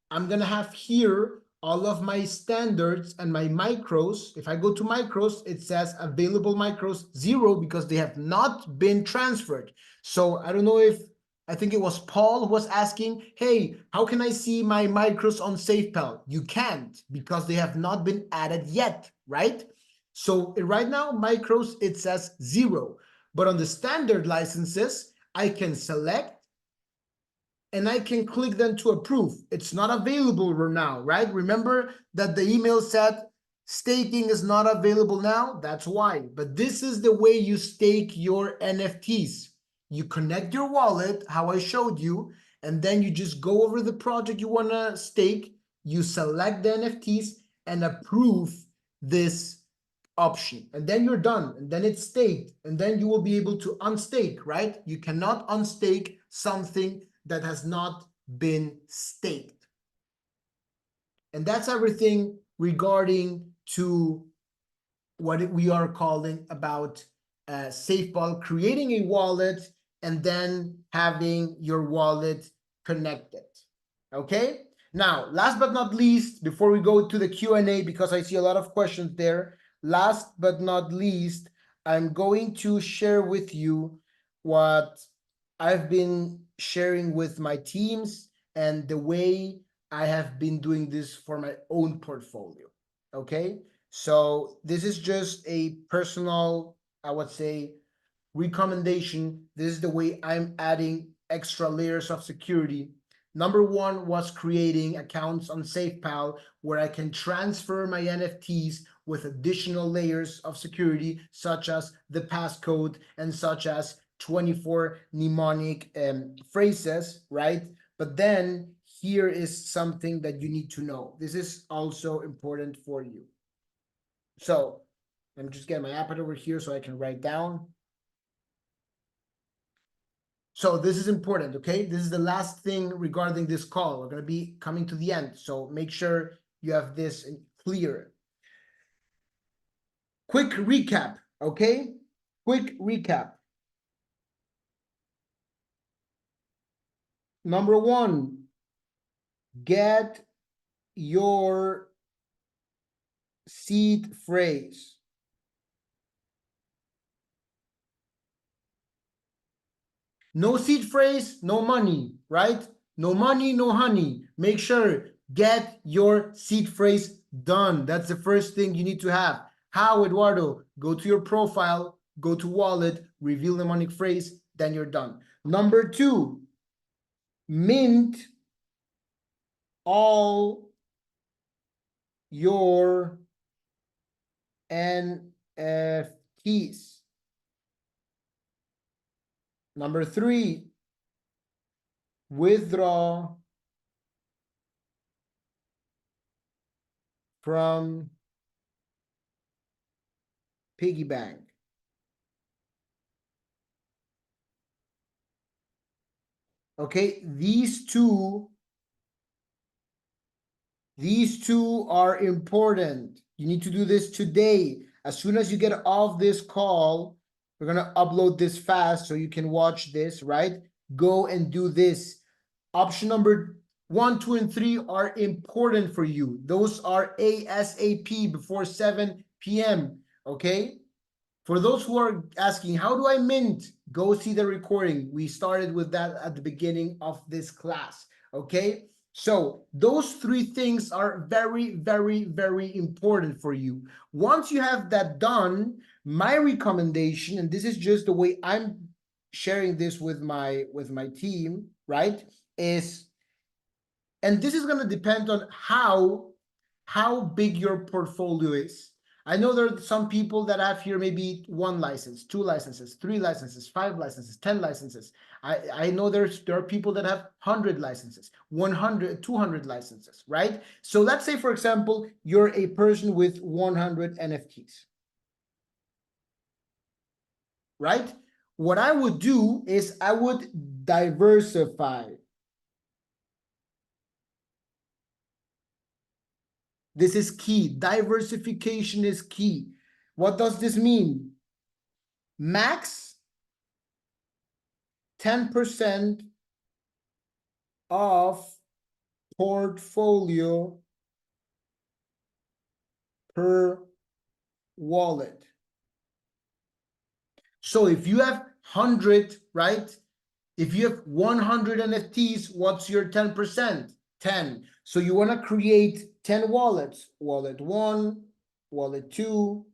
I'm going to have here all of my standards and my micros. If I go to micros, it says available micros 0 because they have not been transferred. So I don't know if, I think it was Paul who was asking, hey, how can I see my micros on SafePal? You can't because they have not been added yet, right? So right now, micros, it says 0. But on the standard licenses, I can select and I can click then to approve. It's not available now, right? Remember that the email said staking is not available now? That's why. But this is the way you stake your NFTs. You connect your wallet, how I showed you, and then you just go over the project you want to stake, you select the NFTs and approve this option, and then you're done, and then it's staked, and then you will be able to unstake, right? You cannot unstake something that has not been staked. And that's everything regarding to what we are calling about SafePal, creating a wallet and then having your wallet connected. Okay? Now, last but not least, before we go to the Q&A, because I see a lot of questions there, last but not least, I'm going to share with you what I've been sharing with my teams and the way I have been doing this for my own portfolio. Okay? So this is just a personal, I would say, recommendation. This is the way I'm adding extra layers of security. Number one was creating accounts on SafePal where I can transfer my NFTs with additional layers of security, such as the passcode and such as 24 mnemonic phrases, right? But then here is something that you need to know. This is also important for you. So I'm just getting my iPad over here so I can write down. So this is important, okay? This is the last thing regarding this call. We're going to be coming to the end. So make sure you have this clear. Quick recap, okay? Quick recap. Number one, get your seed phrase. No seed phrase, no money, right? No money, no honey. Make sure, get your seed phrase done. That's the first thing you need to have. How, Eduardo? Go to your profile, go to wallet, reveal the mnemonic phrase, then you're done. Number two, mint all your NFTs. Number three, withdraw from piggy bank. Okay, these two are important. You need to do this today. As soon as you get off this call, we're gonna upload this fast so you can watch this, right? Go and do this. Option number 1, 2, and 3 are important for you. Those are ASAP before 7 p.m. Okay? For those who are asking, how do I mint? Go see the recording. We started with that at the beginning of this class. Okay? So those 3 things are very, very, very important for you. Once you have that done, my recommendation, and this is just the way I'm sharing this with my team, right, is, and this is going to depend on how big your portfolio is. I know there are some people that have here maybe 1 license, 2 licenses, 3 licenses, 5 licenses, 10 licenses. I know there are people that have 100 licenses, 100, 200 licenses, right? So let's say, for example, you're a person with 100 NFTs, right? What I would do is I would diversify. This is key. Diversification is key. What does this mean? Max 10% of portfolio per wallet. So if you have 100, right? If you have 100 NFTs, what's your 10%? 10. So you want to create 10 wallets. Wallet 1, wallet 2,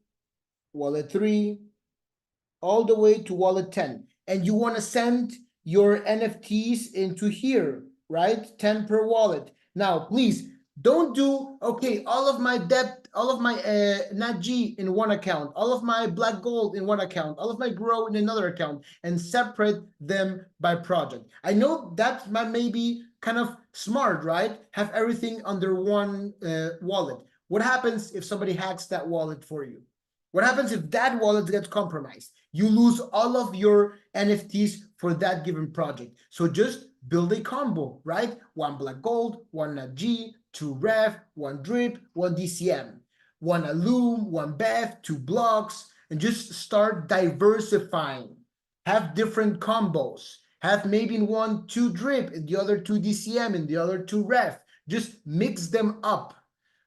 wallet 3, all the way to wallet 10. And you want to send your NFTs into here, right? 10 per wallet. Now, please don't do, okay, all of my NatG in one account, all of my black gold in one account, all of my grow in another account, and separate them by project. I know that may be kind of smart, right? Have everything under one wallet. What happens if somebody hacks that wallet for you? What happens if that wallet gets compromised? You lose all of your NFTs for that given project. So just build a combo, right? 1 black gold, 1 NatG, 2 ref, 1 drip, 1 DCM, 1 alum, 1 BEF, 2 blox, and just start diversifying. Have different combos. Have maybe in one 2 drip, in the other 2 DCM, in the other 2 ref. Just mix them up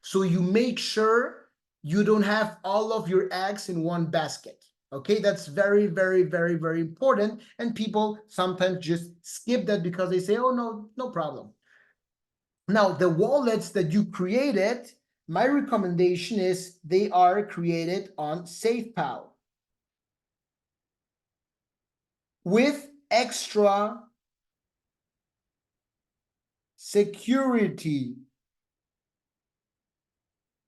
so you make sure you don't have all of your eggs in one basket. Okay, that's very, very, very, very important. And people sometimes just skip that because they say, oh, no, no problem. Now, the wallets that you created, my recommendation is they are created on SafePal with extra security,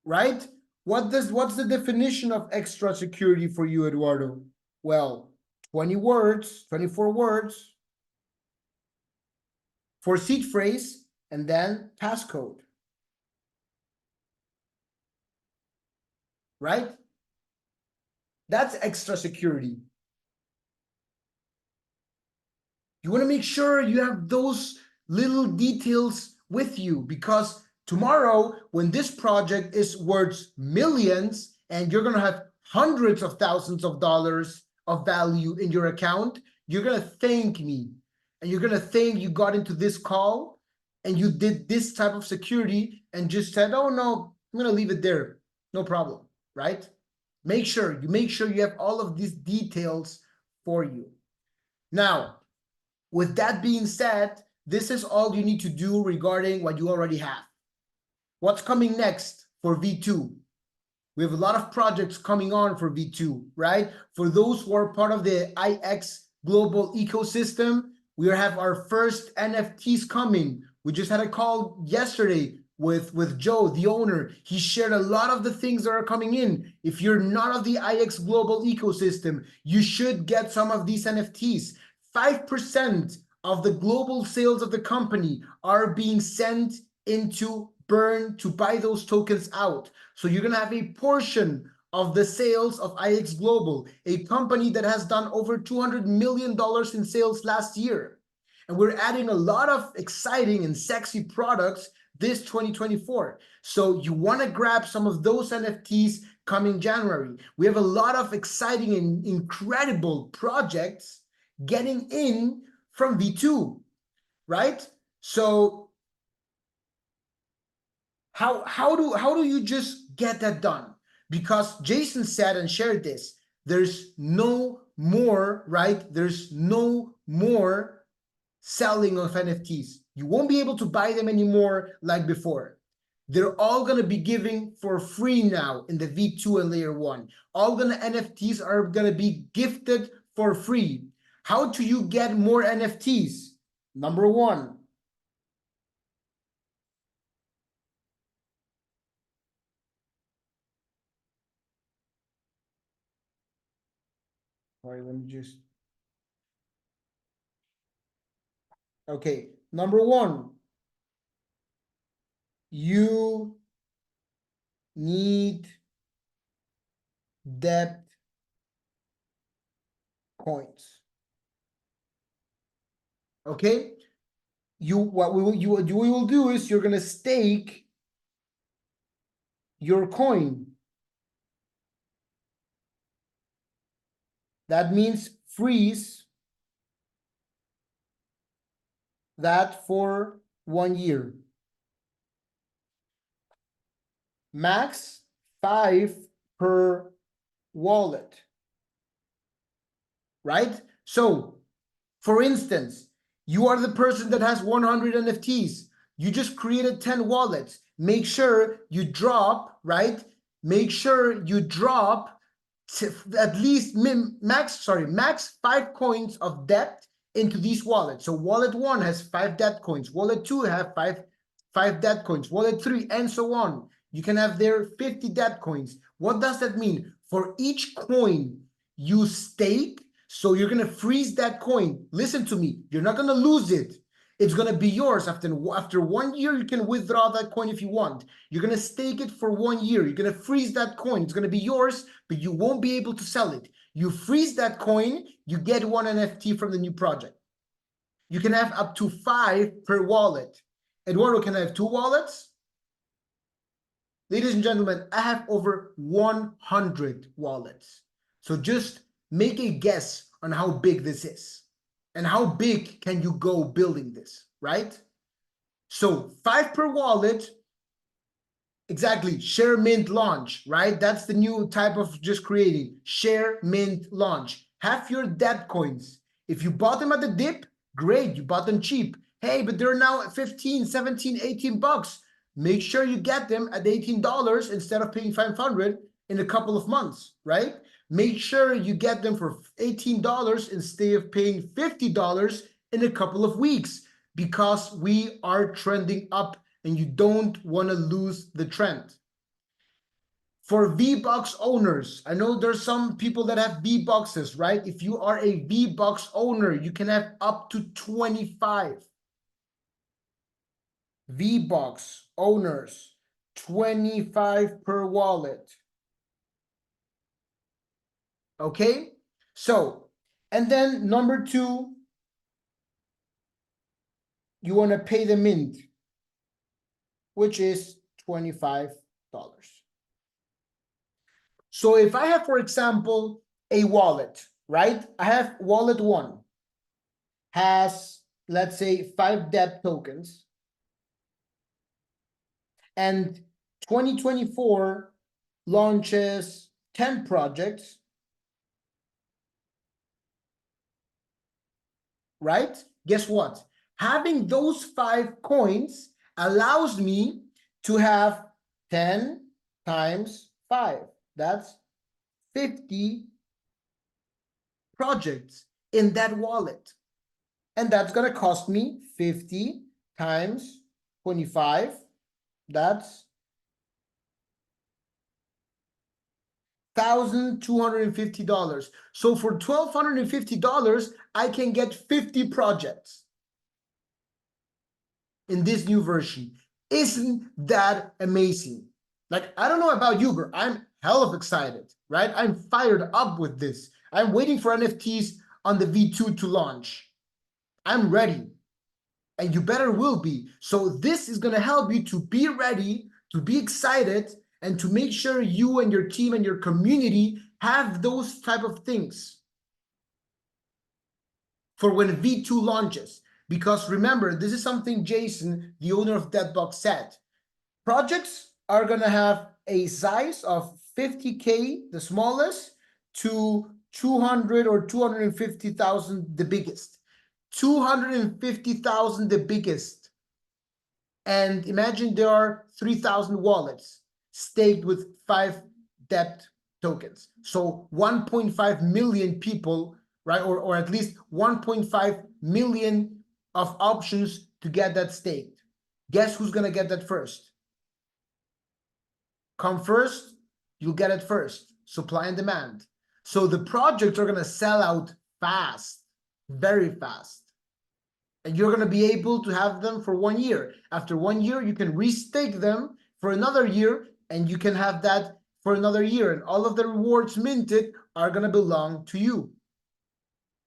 right? What's the definition of extra security for you, Eduardo? Well, 20 words, 24 words for seed phrase, and then passcode, right? That's extra security. You want to make sure you have those little details with you, because tomorrow, when this project is worth millions and you're going to have hundreds of thousands of dollars of value in your account, you're going to thank me. And you're going to think you got into this call and you did this type of security and just said, oh, no, I'm going to leave it there. No problem, right? Make sure you have all of these details for you. Now, with that being said, this is all you need to do regarding what you already have. What's coming next for V2? We have a lot of projects coming on for V2, right? For those who are part of the IX global ecosystem, we have our first NFTs coming. We just had a call yesterday with Joe, the owner. He shared a lot of the things that are coming in. If you're not of the IX global ecosystem, you should get some of these NFTs. 5% of the global sales of the company are being sent into burn to buy those tokens out. So you're going to have a portion of the sales of IX Global, a company that has done over $200 million in sales last year. And we're adding a lot of exciting and sexy products this 2024. So you want to grab some of those NFTs coming January. We have a lot of exciting and incredible projects getting in from V2, right? So how do you just get that done? Because Jason said and shared this, there's no more, right? There's no more selling of NFTs. You won't be able to buy them anymore like before. They're all going to be giving for free now in the V2 and layer 1. All the NFTs are going to be gifted for free. How do you get more NFTs? Number 1, Sorry, let me just. Okay, number one, you need debt coins. Okay, what we will do is you're gonna stake your coin. That means freeze that for 1 year. Max 5 per wallet. Right? So, for instance, you are the person that has 100 NFTs. You just created 10 wallets. Make sure you drop, right? Make sure you drop at least max 5 coins of debt into these wallets. So wallet 1 has 5 debt coins, wallet 2 have 5 debt coins, wallet 3, and so on. You can have there 50 debt coins. What does that mean? For each coin you stake, so you're gonna freeze that coin. Listen to me, you're not gonna lose it. It's gonna be yours after 1 year. You can withdraw that coin if you want. You're gonna stake it for 1 year. You're gonna freeze that coin. It's gonna be yours, but you won't be able to sell it. You freeze that coin, you get 1 NFT from the new project. You can have up to 5 per wallet. Eduardo, can I have 2 wallets? Ladies and gentlemen, I have over 100 wallets. So just make a guess on how big this is. And how big can you go building this, right? So 5 per wallet, exactly, share mint launch, right? That's the new type of just creating, share mint launch. Have your debt coins. If you bought them at the dip, great, you bought them cheap. Hey, but they're now at 15, 17, 18 bucks. Make sure you get them at $18 instead of paying 500 in a couple of months, right? Make sure you get them for $18 instead of paying $50 in a couple of weeks, because we are trending up and you don't want to lose the trend. For V-Box owners, I know there's some people that have V-Boxes, right? If you are a V-Box owner, you can have up to 25. V-Box owners, 25 per wallet. Okay, so, and then number 2, you want to pay the mint, which is $25. So if I have, for example, a wallet, right? I have wallet 1, has, let's say, 5 debt tokens, and 2024 launches 10 projects, right? Guess what? Having those 5 coins allows me to have 10 times 5. That's 50 projects in that wallet. And that's going to cost me 50 times 25. That's $1,250. So for $1,250, I can get 50 projects in this new version. Isn't that amazing? Like, I don't know about you, but I'm hell of excited, right? I'm fired up with this. I'm waiting for NFTs on the V2 to launch. I'm ready, and you better will be. So this is going to help you to be ready, to be excited, and to make sure you and your team and your community have those type of things for when V2 launches. Because remember, this is something Jason, the owner of Debtbox, said. Projects are going to have a size of 50K, the smallest, to 200 or 250,000, the biggest. 250,000, the biggest. And imagine there are 3,000 wallets staked with 5 debt tokens. So 1.5 million people, right? Or at least 1.5 million of options to get that staked. Guess who's going to get that first? Come first, you'll get it first. Supply and demand. So the projects are going to sell out fast, very fast. And you're going to be able to have them for 1 year. After 1 year, you can restake them for another year, and you can have that for another year. And all of the rewards minted are going to belong to you.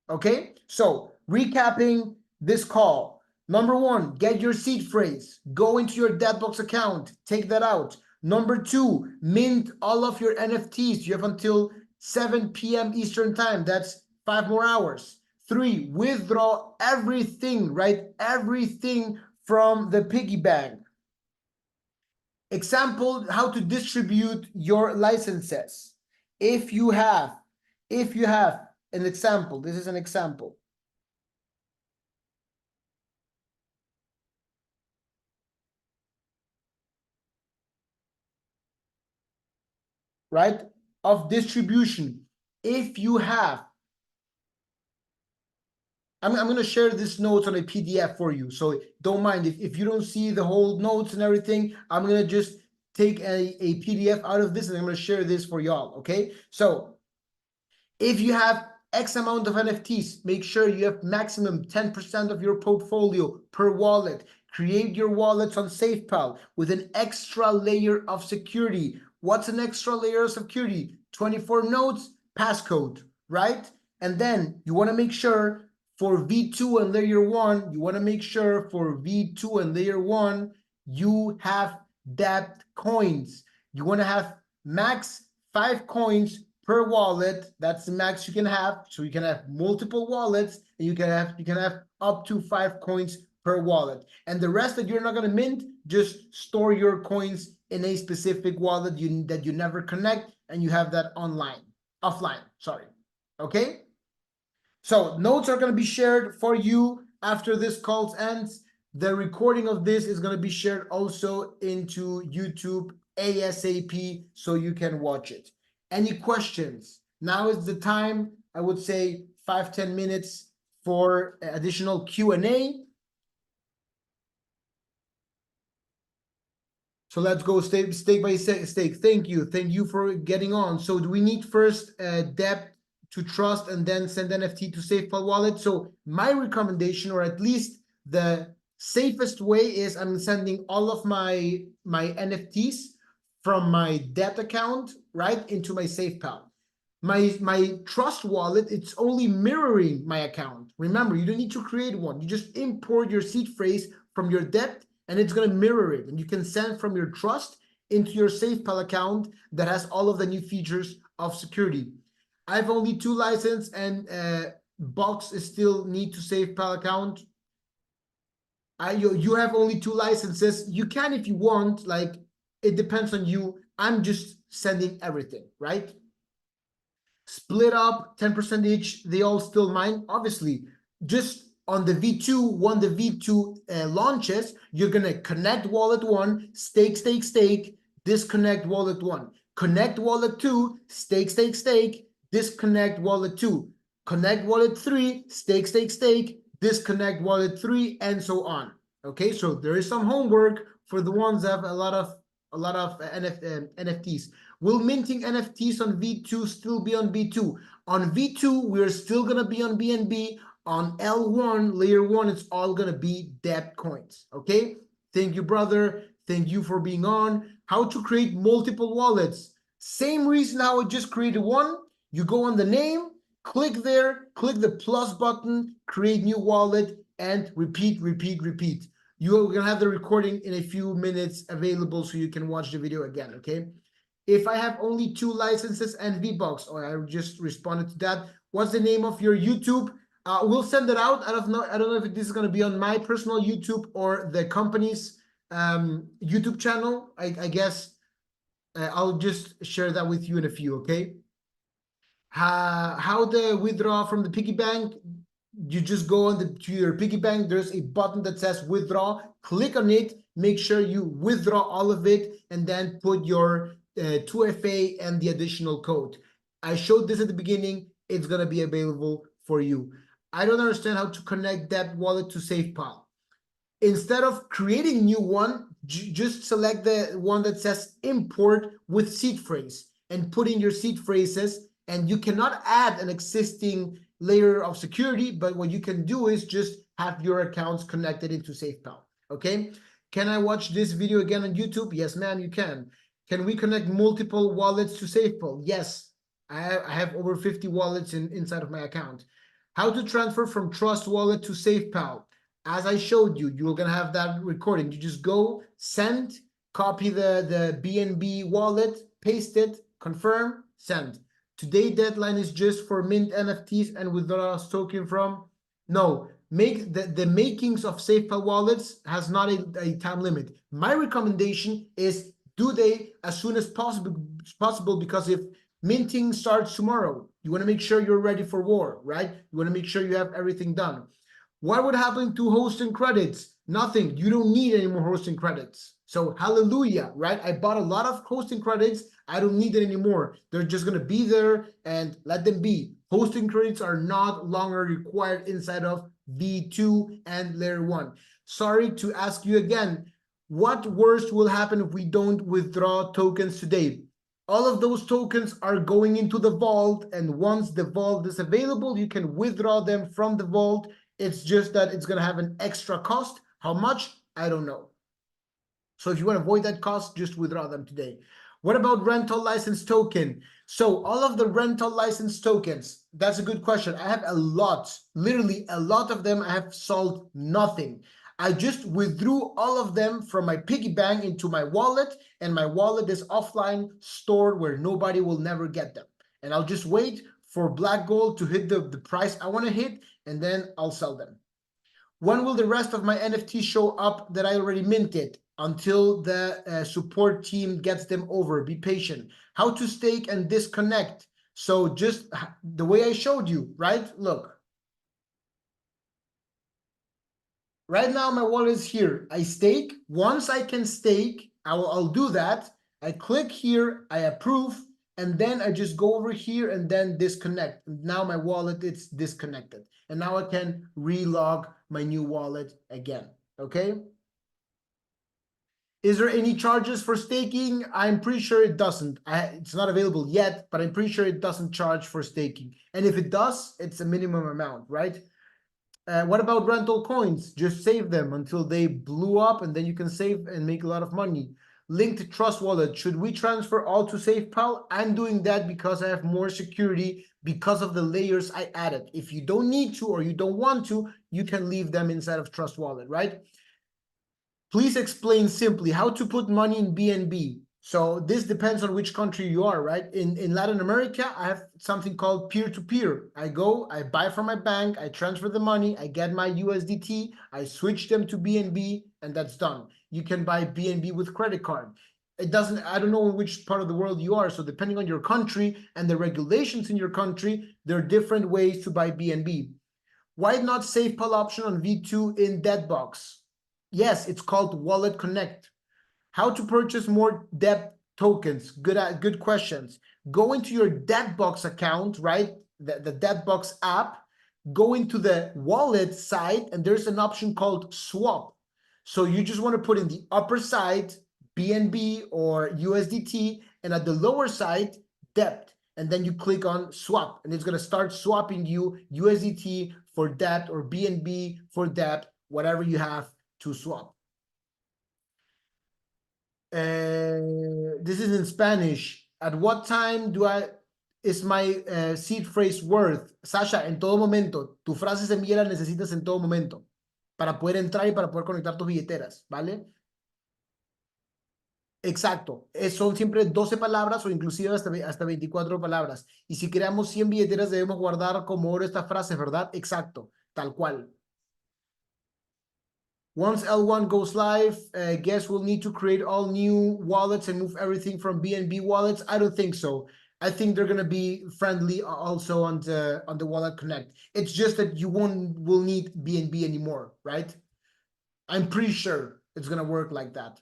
Okay, so recapping this call. Number 1, get your seed phrase. Go into your Debtbox account, take that out. Number 2, mint all of your NFTs. You have until 7 p.m. Eastern time. That's 5 more hours. 3, withdraw everything, right? Everything from the piggy bank. Example, how to distribute your licenses. If you have an example, this is an example. Right? Of distribution. If you have, I'm going to share this notes on a PDF for you. So don't mind if you don't see the whole notes and everything, I'm going to just take a PDF out of this and I'm going to share this for y'all. Okay. So if you have X amount of NFTs, make sure you have maximum 10% of your portfolio per wallet. Create your wallets on SafePal with an extra layer of security. What's an extra layer of security? 24 nodes, passcode, right? And then you want to make sure for V2 and layer 1, you want to make sure for V2 and layer 1, you have debt coins. You want to have max 5 coins per wallet. That's the max you can have. So you can have multiple wallets, and you can have up to 5 coins per wallet. And the rest that you're not going to mint, just store your coins in a specific wallet that you never connect, and you have that offline, sorry. Okay? So notes are going to be shared for you after this call ends. The recording of this is going to be shared also into YouTube ASAP so you can watch it. Any questions? Now is the time, I would say 5-10 minutes for additional Q&A. So let's go stake by stake. Thank you for getting on. So do we need first debt to trust and then send NFT to SafePal wallet? So my recommendation, or at least the safest way, is I'm sending all of my NFTs from my debt account right into my SafePal. My trust wallet, it's only mirroring my account. Remember, you don't need to create one. You just import your seed phrase from your debt, and it's going to mirror it. And you can send from your trust into your SafePal account that has all of the new features of security. I have only 2 licenses, and Box is still need to SafePal account. You have only 2 licenses. You can if you want, like, it depends on you. I'm just sending everything, right? Split up 10% each. They all still mine. Obviously, just on the V2, when the V2 launches, you're going to connect wallet 1, stake, disconnect wallet 1, connect wallet 2, stake, disconnect wallet 2, connect wallet 3, stake, disconnect wallet 3, and so on. Okay, so there is some homework for the ones that have a lot of NFTs. Will minting NFTs on V2 still be on V2? On V2, we're still going to be on BNB. On L1, layer 1, it's all going to be debt coins. Okay? Thank you, brother. Thank you for being on. How to create multiple wallets. Same reason how I just created one. You go on the name, click there, click the plus button, create new wallet, and repeat. You're going to have the recording in a few minutes available so you can watch the video again, okay? If I have only 2 licenses and VBox, I just responded to that. What's the name of your YouTube? We'll send it out. I don't know if this is going to be on my personal YouTube or the company's YouTube channel. I guess I'll just share that with you in a few, okay? How the withdraw from the piggy bank? You just go on to your piggy bank. There's a button that says withdraw. Click on it. Make sure you withdraw all of it, and then put your 2FA and the additional code. I showed this at the beginning. It's going to be available for you. I don't understand how to connect that wallet to SafePal. Instead of creating a new one, just select the one that says import with seed phrase and put in your seed phrases And you cannot add an existing layer of security, but what you can do is just have your accounts connected into SafePal, okay? Can I watch this video again on YouTube? Yes, ma'am, you can. Can we connect multiple wallets to SafePal? Yes, I have over 50 wallets inside of my account. How to transfer from Trust Wallet to SafePal? As I showed you, you're gonna have that recording. You just go send, copy the BNB wallet, paste it, confirm, send. Today deadline is just for mint NFTs and withdraw token from. No, make the makings of SafePal wallets has not a time limit. My recommendation is do they as soon as possible, because if minting starts tomorrow, you want to make sure you're ready for war, right? You want to make sure you have everything done. What would happen to hosting credits? Nothing. You don't need any more hosting credits. So hallelujah, right? I bought a lot of hosting credits. I don't need it anymore. They're just going to be there and let them be. Hosting credits are not longer required inside of V2 and layer 1. Sorry to ask you again, what worst will happen if we don't withdraw tokens today? All of those tokens are going into the vault, and once the vault is available, you can withdraw them from the vault. It's just that it's going to have an extra cost. How much? I don't know. So if you want to avoid that cost, just withdraw them today. What about rental license token? So all of the rental license tokens, that's a good question. I have a lot, literally a lot of them. I have sold nothing. I just withdrew all of them from my piggy bank into my wallet, and my wallet is offline, stored where nobody will never get them. And I'll just wait for black gold to hit the price I want to hit, and then I'll sell them. When will the rest of my NFT show up that I already minted? Until the support team gets them over. Be patient. How to stake and disconnect? So just the way I showed you, right? Look. Right now my wallet is here. I stake. Once I can stake, I'll do that. I click here, I approve, and then I just go over here and then disconnect. Now my wallet is disconnected. And now I can relog my new wallet again. Okay? Is there any charges for staking? I'm pretty sure it doesn't. It's not available yet, but I'm pretty sure it doesn't charge for staking. And if it does, it's a minimum amount, right? What about rental coins? Just save them until they blew up, and then you can save and make a lot of money. Linked Trust Wallet. Should we transfer all to SafePal? I'm doing that because I have more security because of the layers I added. If you don't need to or you don't want to, you can leave them inside of Trust Wallet, right? Please explain simply how to put money in BNB. So this depends on which country you are, right? In Latin America, I have something called peer-to-peer. I go, I buy from my bank, I transfer the money, I get my USDT, I switch them to BNB, and that's done. You can buy BNB with credit card. It doesn't, I don't know in which part of the world you are. So depending on your country and the regulations in your country, there are different ways to buy BNB. Why not SafePal option on V2 in Debtbox? Yes, it's called Wallet Connect. How to purchase more debt tokens? Good questions. Go into your Debtbox account, right? The Debtbox app. Go into the wallet side, and there's an option called swap. So you just want to put in the upper side BNB or USDT, and at the lower side debt. And then you click on swap, and it's going to start swapping you USDT for debt or BNB for debt, whatever you have to swap. This is in Spanish. At what time is my seed phrase worth? Sasha, en todo momento. Tu frase semilla la necesitas en todo momento para poder entrar y para poder conectar tus billeteras, ¿vale? Exacto. Son siempre 12 palabras o inclusive hasta 24 palabras. Y si creamos 100 billeteras debemos guardar como oro estas frases, ¿verdad? Exacto. Tal cual. Once L1 goes live, guess we'll need to create all new wallets and move everything from BNB wallets. I don't think so. I think they're going to be friendly also on the Wallet Connect. It's just that you will need BNB anymore, right? I'm pretty sure it's going to work like that.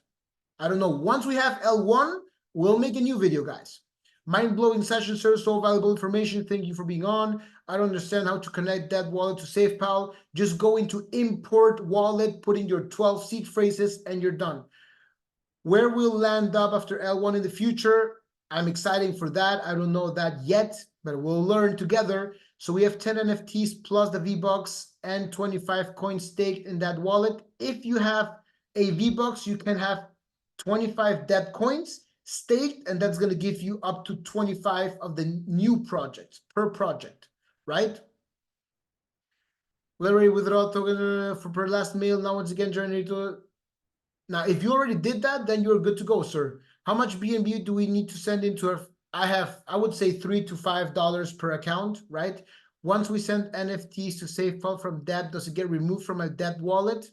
I don't know. Once we have L1, we'll make a new video, guys. Mind-blowing session, sir. So valuable information. Thank you for being on. I don't understand how to connect that wallet to SafePal. Just go into import wallet, put in your 12 seed phrases, and you're done. Where we'll land up after L1 in the future, I'm excited for that. I don't know that yet, but we'll learn together. So we have 10 NFTs plus the V-Bucks and 25 coins staked in that wallet. If you have a V-Bucks, you can have 25 debt coins staked, and that's going to give you up to 25 of the new projects per project, right? Literally withdraw token for per last mail. Now once again, generator. Now, if you already did that, then you're good to go, sir. How much BNB do we need to send into our? I would say $3 to $5 per account, right? Once we send NFTs to SafePal from debt, does it get removed from a debt wallet?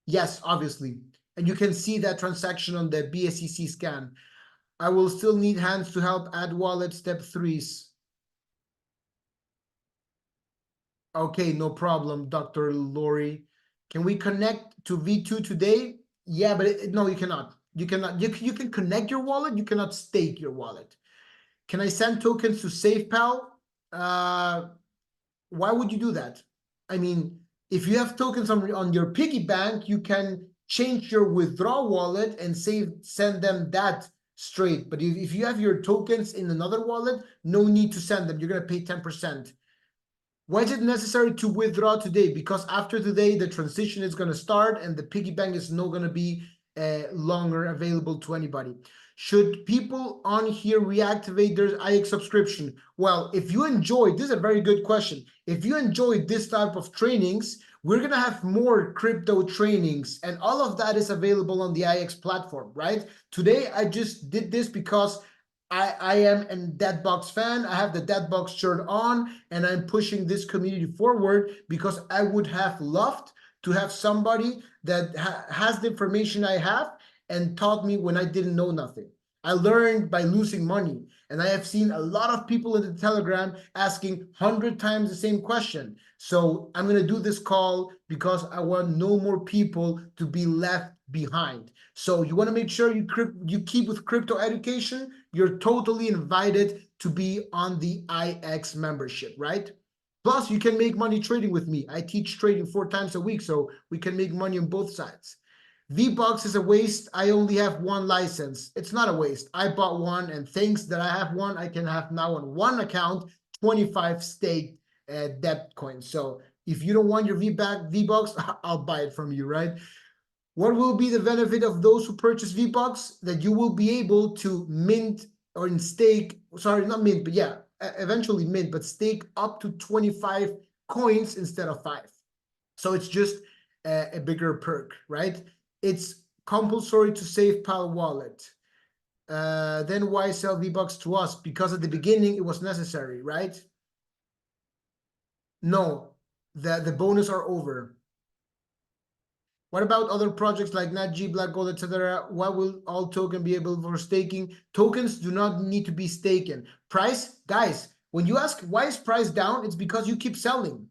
Yes, obviously. And you can see that transaction on the BSCC scan. I will still need hands to help add wallet step 3s. Okay, no problem, Dr. Lori. Can we connect to V2 today? Yeah, but no, you cannot. You cannot. You can connect your wallet. You cannot stake your wallet. Can I send tokens to SafePal? Why would you do that? I mean, if you have tokens on your piggy bank, you can change your withdraw wallet and send them that straight. But if you have your tokens in another wallet, no need to send them. You're going to pay 10%. Why is it necessary to withdraw today? Because after today, the transition is going to start and the piggy bank is not going to be longer available to anybody. Should people on here reactivate their IX subscription? Well, if you enjoy, this is a very good question. If you enjoy this type of trainings, we're going to have more crypto trainings, and all of that is available on the IX platform, right? Today, I just did this because I am a Debtbox fan. I have the Debtbox shirt on, and I'm pushing this community forward because I would have loved to have somebody that has the information I have and taught me when I didn't know nothing. I learned by losing money, and I have seen a lot of people in the Telegram asking 100 times the same question. So I'm going to do this call because I want no more people to be left behind. So you want to make sure you keep with crypto education. You're totally invited to be on the IX membership, right? Plus, you can make money trading with me. I teach trading 4 times a week, so we can make money on both sides. V-Bucks is a waste. I only have 1 license. It's not a waste. I bought one, and thanks that I have one, I can have now on 1 account 25 staked debt coins. So if you don't want your V-Bucks, I'll buy it from you, right? What will be the benefit of those who purchase V-Bucks? That you will be able to mint or in stake, sorry, not mint, but yeah, eventually mint, but stake up to 25 coins instead of 5. So it's just a bigger perk, right? It's compulsory to SafePal wallet. Then why sell V-Bucks to us? Because at the beginning it was necessary, right? No, the bonus are over. What about other projects like NatG, Black Gold, etc.? Why will all token be able for staking? Tokens do not need to be staken. Price, guys, when you ask why is price down, it's because you keep selling.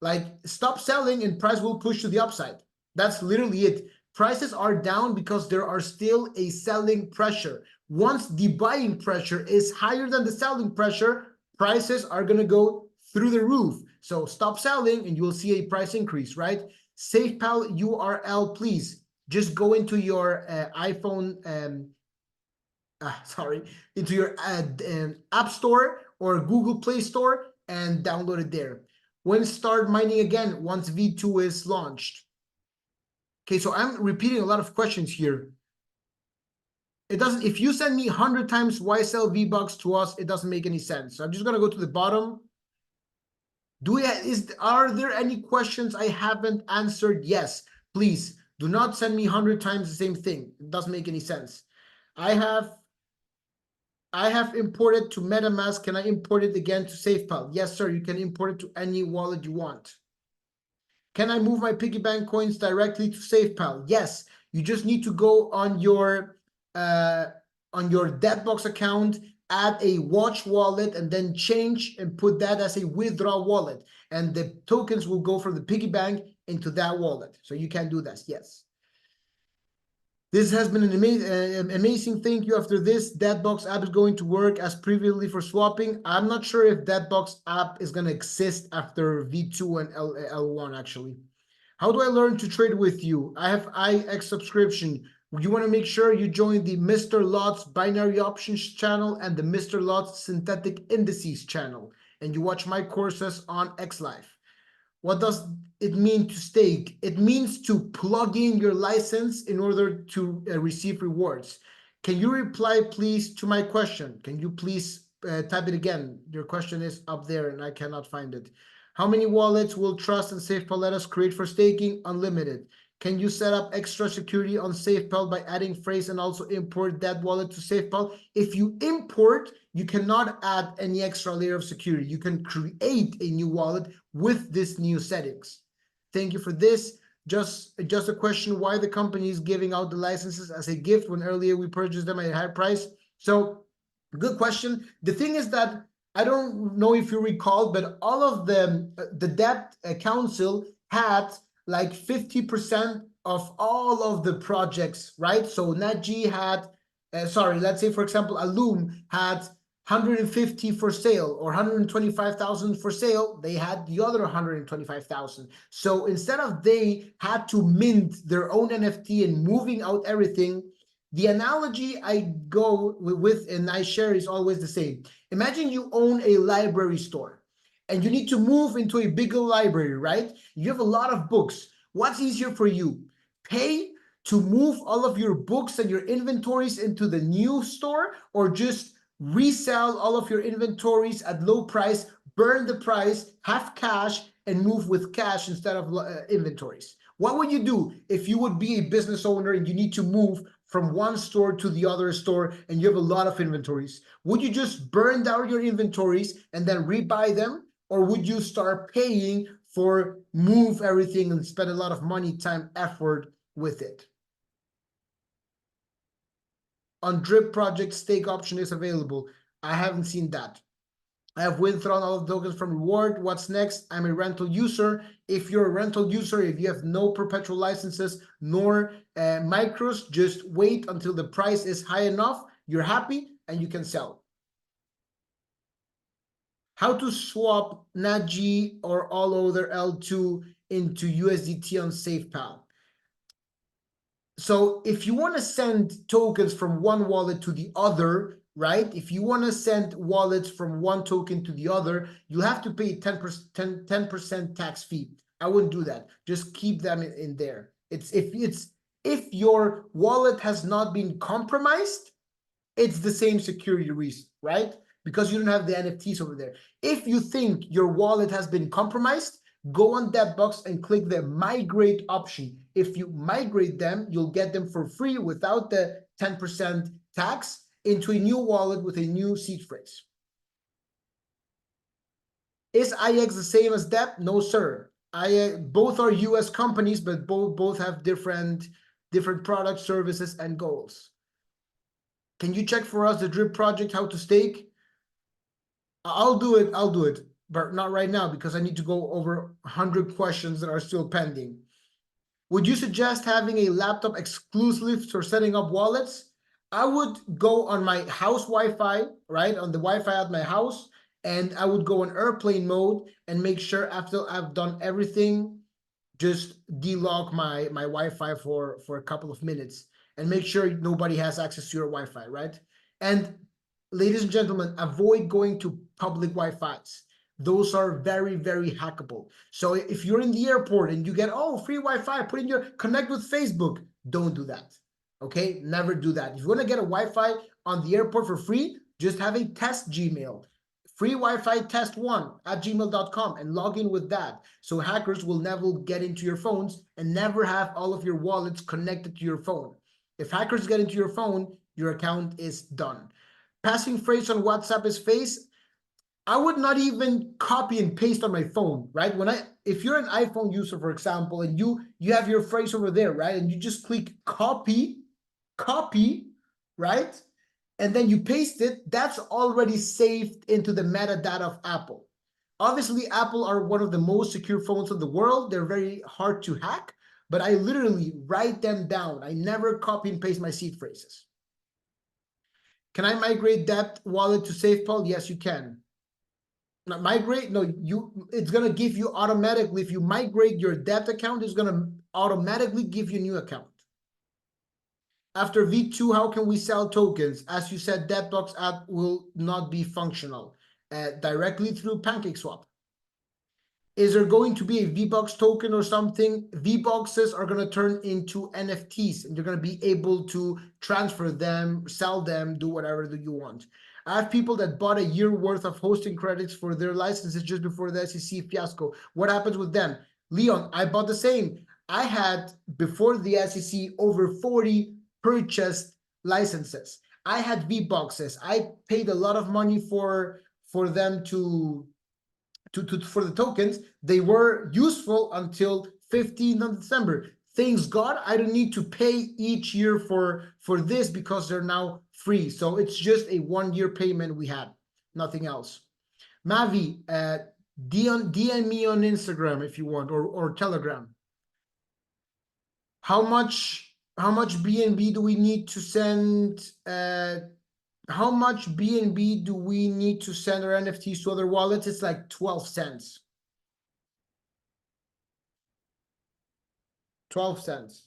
Like, stop selling and price will push to the upside. That's literally it. Prices are down because there are still a selling pressure. Once the buying pressure is higher than the selling pressure, prices are going to go through the roof. So stop selling and you will see a price increase, right? SafePal URL, please just go into your iPhone, into your App Store or Google Play Store and download it there. When start mining again once V2 is launched? Okay, so I'm repeating a lot of questions here. It doesn't, if you send me 100 times why sell V-Bucks to us, it doesn't make any sense. So I'm just gonna go to the bottom. Are there any questions I haven't answered? Yes, please do not send me 100 times the same thing. It doesn't make any sense. I have imported to MetaMask. Can I import it again to SafePal? Yes, sir. You can import it to any wallet you want. Can I move my piggy bank coins directly to SafePal? Yes. You just need to go on your Debtbox account, add a watch wallet, and then change and put that as a withdraw wallet. And the tokens will go from the piggy bank into that wallet. So you can do that, yes. This has been an amazing thank you. After this, Debtbox app is going to work as previously for swapping. I'm not sure if Debtbox app is going to exist after V2 and L1 actually. How do I learn to trade with you? I have IX subscription. You want to make sure you join the Mr. Lot's binary options channel and the Mr. Lot's synthetic indices channel. And you watch my courses on XLife. What does it mean to stake? It means to plug in your license in order to receive rewards. Can you reply, please, to my question? Can you please type it again? Your question is up there and I cannot find it. How many wallets will Trust and SafePal let us create for staking? Unlimited. Can you set up extra security on SafePal by adding phrase and also import that wallet to SafePal? If you import, you cannot add any extra layer of security. You can create a new wallet with this new settings. Thank you for this. Just a question, why the company is giving out the licenses as a gift when earlier we purchased them at a high price? So good question. The thing is that I don't know if you recall, but all of the debt council had like 50% of all of the projects, right? So NatG had, let's say for example, Alum had 150 for sale or 125,000 for sale. They had the other 125,000. So instead of they had to mint their own NFT and moving out everything, the analogy I go with and I share is always the same. Imagine you own a library store and you need to move into a bigger library, right? You have a lot of books. What's easier for you? Pay to move all of your books and your inventories into the new store, or just resell all of your inventories at low price, burn the price, have cash, and move with cash instead of inventories? What would you do if you would be a business owner and you need to move from one store to the other store and you have a lot of inventories? Would you just burn down your inventories and then rebuy them? Or would you start paying for move everything and spend a lot of money, time, effort with it? On Drip project, stake option is available. I haven't seen that. I have withdrawn all of the tokens from reward. What's next? I'm a rental user. If you're a rental user, if you have no perpetual licenses nor micros, just wait until the price is high enough, you're happy, and you can sell. How to swap NatG or all other L2 into USDT on SafePal. So if you want to send tokens from one wallet to the other, right? If you want to send wallets from one token to the other, you have to pay 10% tax fee. I wouldn't do that. Just keep them in there. If your wallet has not been compromised, it's the same security reason, right? Because you don't have the NFTs over there. If you think your wallet has been compromised, go on Debtbox and click the migrate option. If you migrate them, you'll get them for free without the 10% tax into a new wallet with a new seed phrase. Is IX the same as Debt? No, sir. Both are US companies, but both have different products, services, and goals. Can you check for us the Drip project, how to stake? I'll do it, but not right now because I need to go over 100 questions that are still pending. Would you suggest having a laptop exclusively for setting up wallets? I would go on my house Wi-Fi, right? On the Wi-Fi at my house, and I would go on airplane mode and make sure after I've done everything, just delog my Wi-Fi for a couple of minutes and make sure nobody has access to your Wi-Fi, right? And ladies and gentlemen, avoid going to public Wi-Fis. Those are very, very hackable. So if you're in the airport and you get, oh, free Wi-Fi, put in your connect with Facebook, don't do that. Okay, never do that. If you want to get a Wi-Fi on the airport for free, just have a test Gmail. Free Wi-Fi test1@gmail.com and log in with that. So hackers will never get into your phones and never have all of your wallets connected to your phone. If hackers get into your phone, your account is done. Passing phrase on WhatsApp is face. I would not even copy and paste on my phone, right? If you're an iPhone user, for example, and you have your phrase over there, right? And you just click copy, right? And then you paste it, that's already saved into the metadata of Apple. Obviously, Apple are one of the most secure phones in the world. They're very hard to hack, but I literally write them down. I never copy and paste my seed phrases. Can I migrate Debt wallet to SafePal? Yes, you can. Not migrate? No, it's gonna give you automatically, if you migrate your Debt account, it's gonna automatically give you a new account. After V2, how can we sell tokens? As you said, Debtbox app will not be functional directly through PancakeSwap. Is there going to be a VBox token or something? VBoxes are going to turn into NFTs, and you're going to be able to transfer them, sell them, do whatever that you want. I have people that bought a year worth of hosting credits for their licenses just before the SEC fiasco. What happens with them? Leon, I bought the same. I had, before the SEC, over 40 purchased licenses. I had VBoxes. I paid a lot of money for them for the tokens. They were useful until 15th of December. Thanks God, I don't need to pay each year for this because they're now free. So it's just a 1-year payment we had, nothing else. Mavi, DM me on Instagram if you want, or Telegram. How much BNB do we need to send? How much BNB do we need to send our NFTs to other wallets? It's like 12 cents. 12 cents.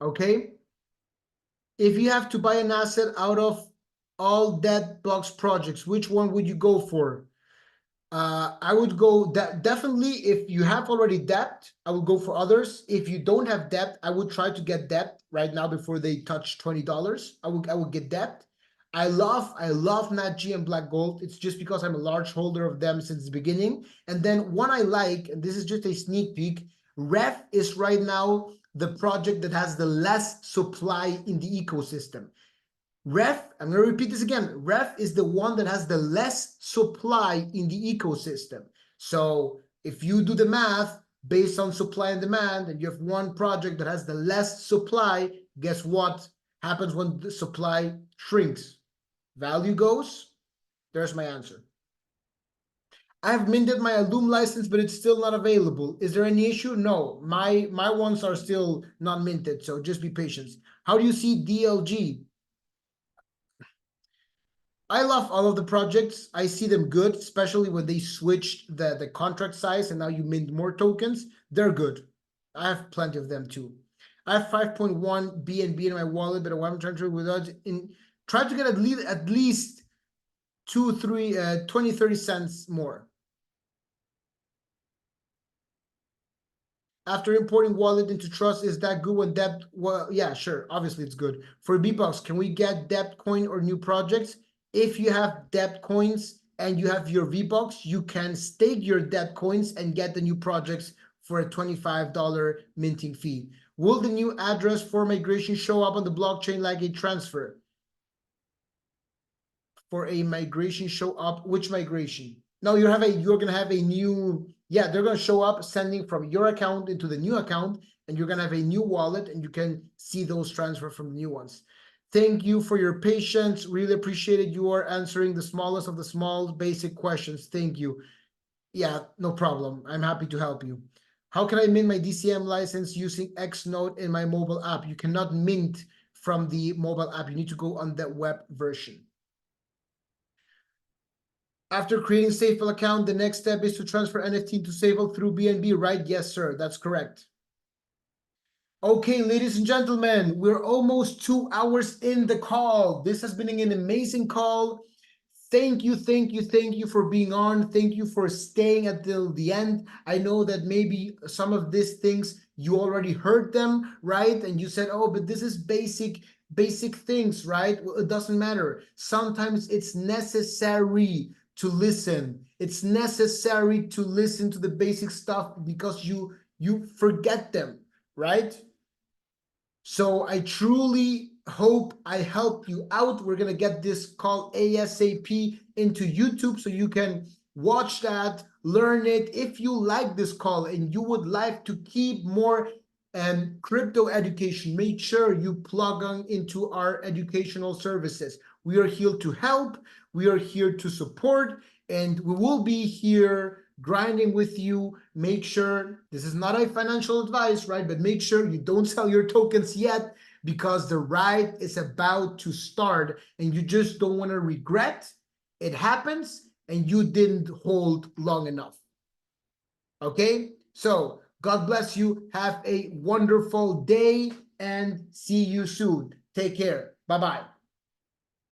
Okay. If you have to buy an asset out of all Debtbox projects, which one would you go for? I would go definitely if you have already debt, I would go for others. If you don't have debt, I would try to get debt right now before they touch $20. I would get debt. I love NatG and Black Gold. It's just because I'm a large holder of them since the beginning. And then one I like, and this is just a sneak peek, Ref is right now the project that has the less supply in the ecosystem. Ref, I'm going to repeat this again. Ref is the one that has the less supply in the ecosystem. So if you do the math based on supply and demand, and you have one project that has the less supply, guess what happens when the supply shrinks? Value goes. There's my answer. I have minted my alum license, but it's still not available. Is there any issue? No, my ones are still not minted, so just be patient. How do you see DLG? I love all of the projects. I see them good, especially when they switched the contract size and now you mint more tokens. They're good. I have plenty of them too. I have 5.1 BNB in my wallet, but I'm trying to without try to get at least 20, 30 cents more. After importing wallet into trust, is that good when debt? Well, yeah, sure. Obviously, it's good. For Bbox, can we get debt coin or new projects? If you have debt coins and you have your VBox, you can stake your debt coins and get the new projects for a $25 minting fee. Will the new address for migration show up on the blockchain like a transfer? For a migration show up, which migration? No, you're gonna have a new, yeah, they're gonna show up sending from your account into the new account, and you're gonna have a new wallet, and you can see those transfer from the new ones. Thank you for your patience. Really appreciated you are answering the smallest of the small basic questions. Thank you. Yeah, no problem. I'm happy to help you. How can I mint my DCM license using Xnote in my mobile app? You cannot mint from the mobile app. You need to go on the web version. After creating Safevel account, the next step is to transfer NFT to Safevel through BNB, right? Yes, sir. That's correct. Okay, ladies and gentlemen, we're almost 2 hours in the call. This has been an amazing call. Thank you for being on. Thank you for staying until the end. I know that maybe some of these things you already heard them, right? And you said, oh, but this is basic things, right? Well, it doesn't matter. Sometimes it's necessary to listen. It's necessary to listen to the basic stuff because you forget them, right? So I truly hope I helped you out. We're going to get this call ASAP into YouTube so you can watch that, learn it. If you like this call and you would like to keep more crypto education, make sure you plug on into our educational services. We are here to help. We are here to support, and we will be here grinding with you. Make sure this is not a financial advice, right? But make sure you don't sell your tokens yet, because the ride is about to start and you just don't want to regret it happens and you didn't hold long enough. Okay, So God bless you. Have a wonderful day and see you soon. Take care. Bye-bye.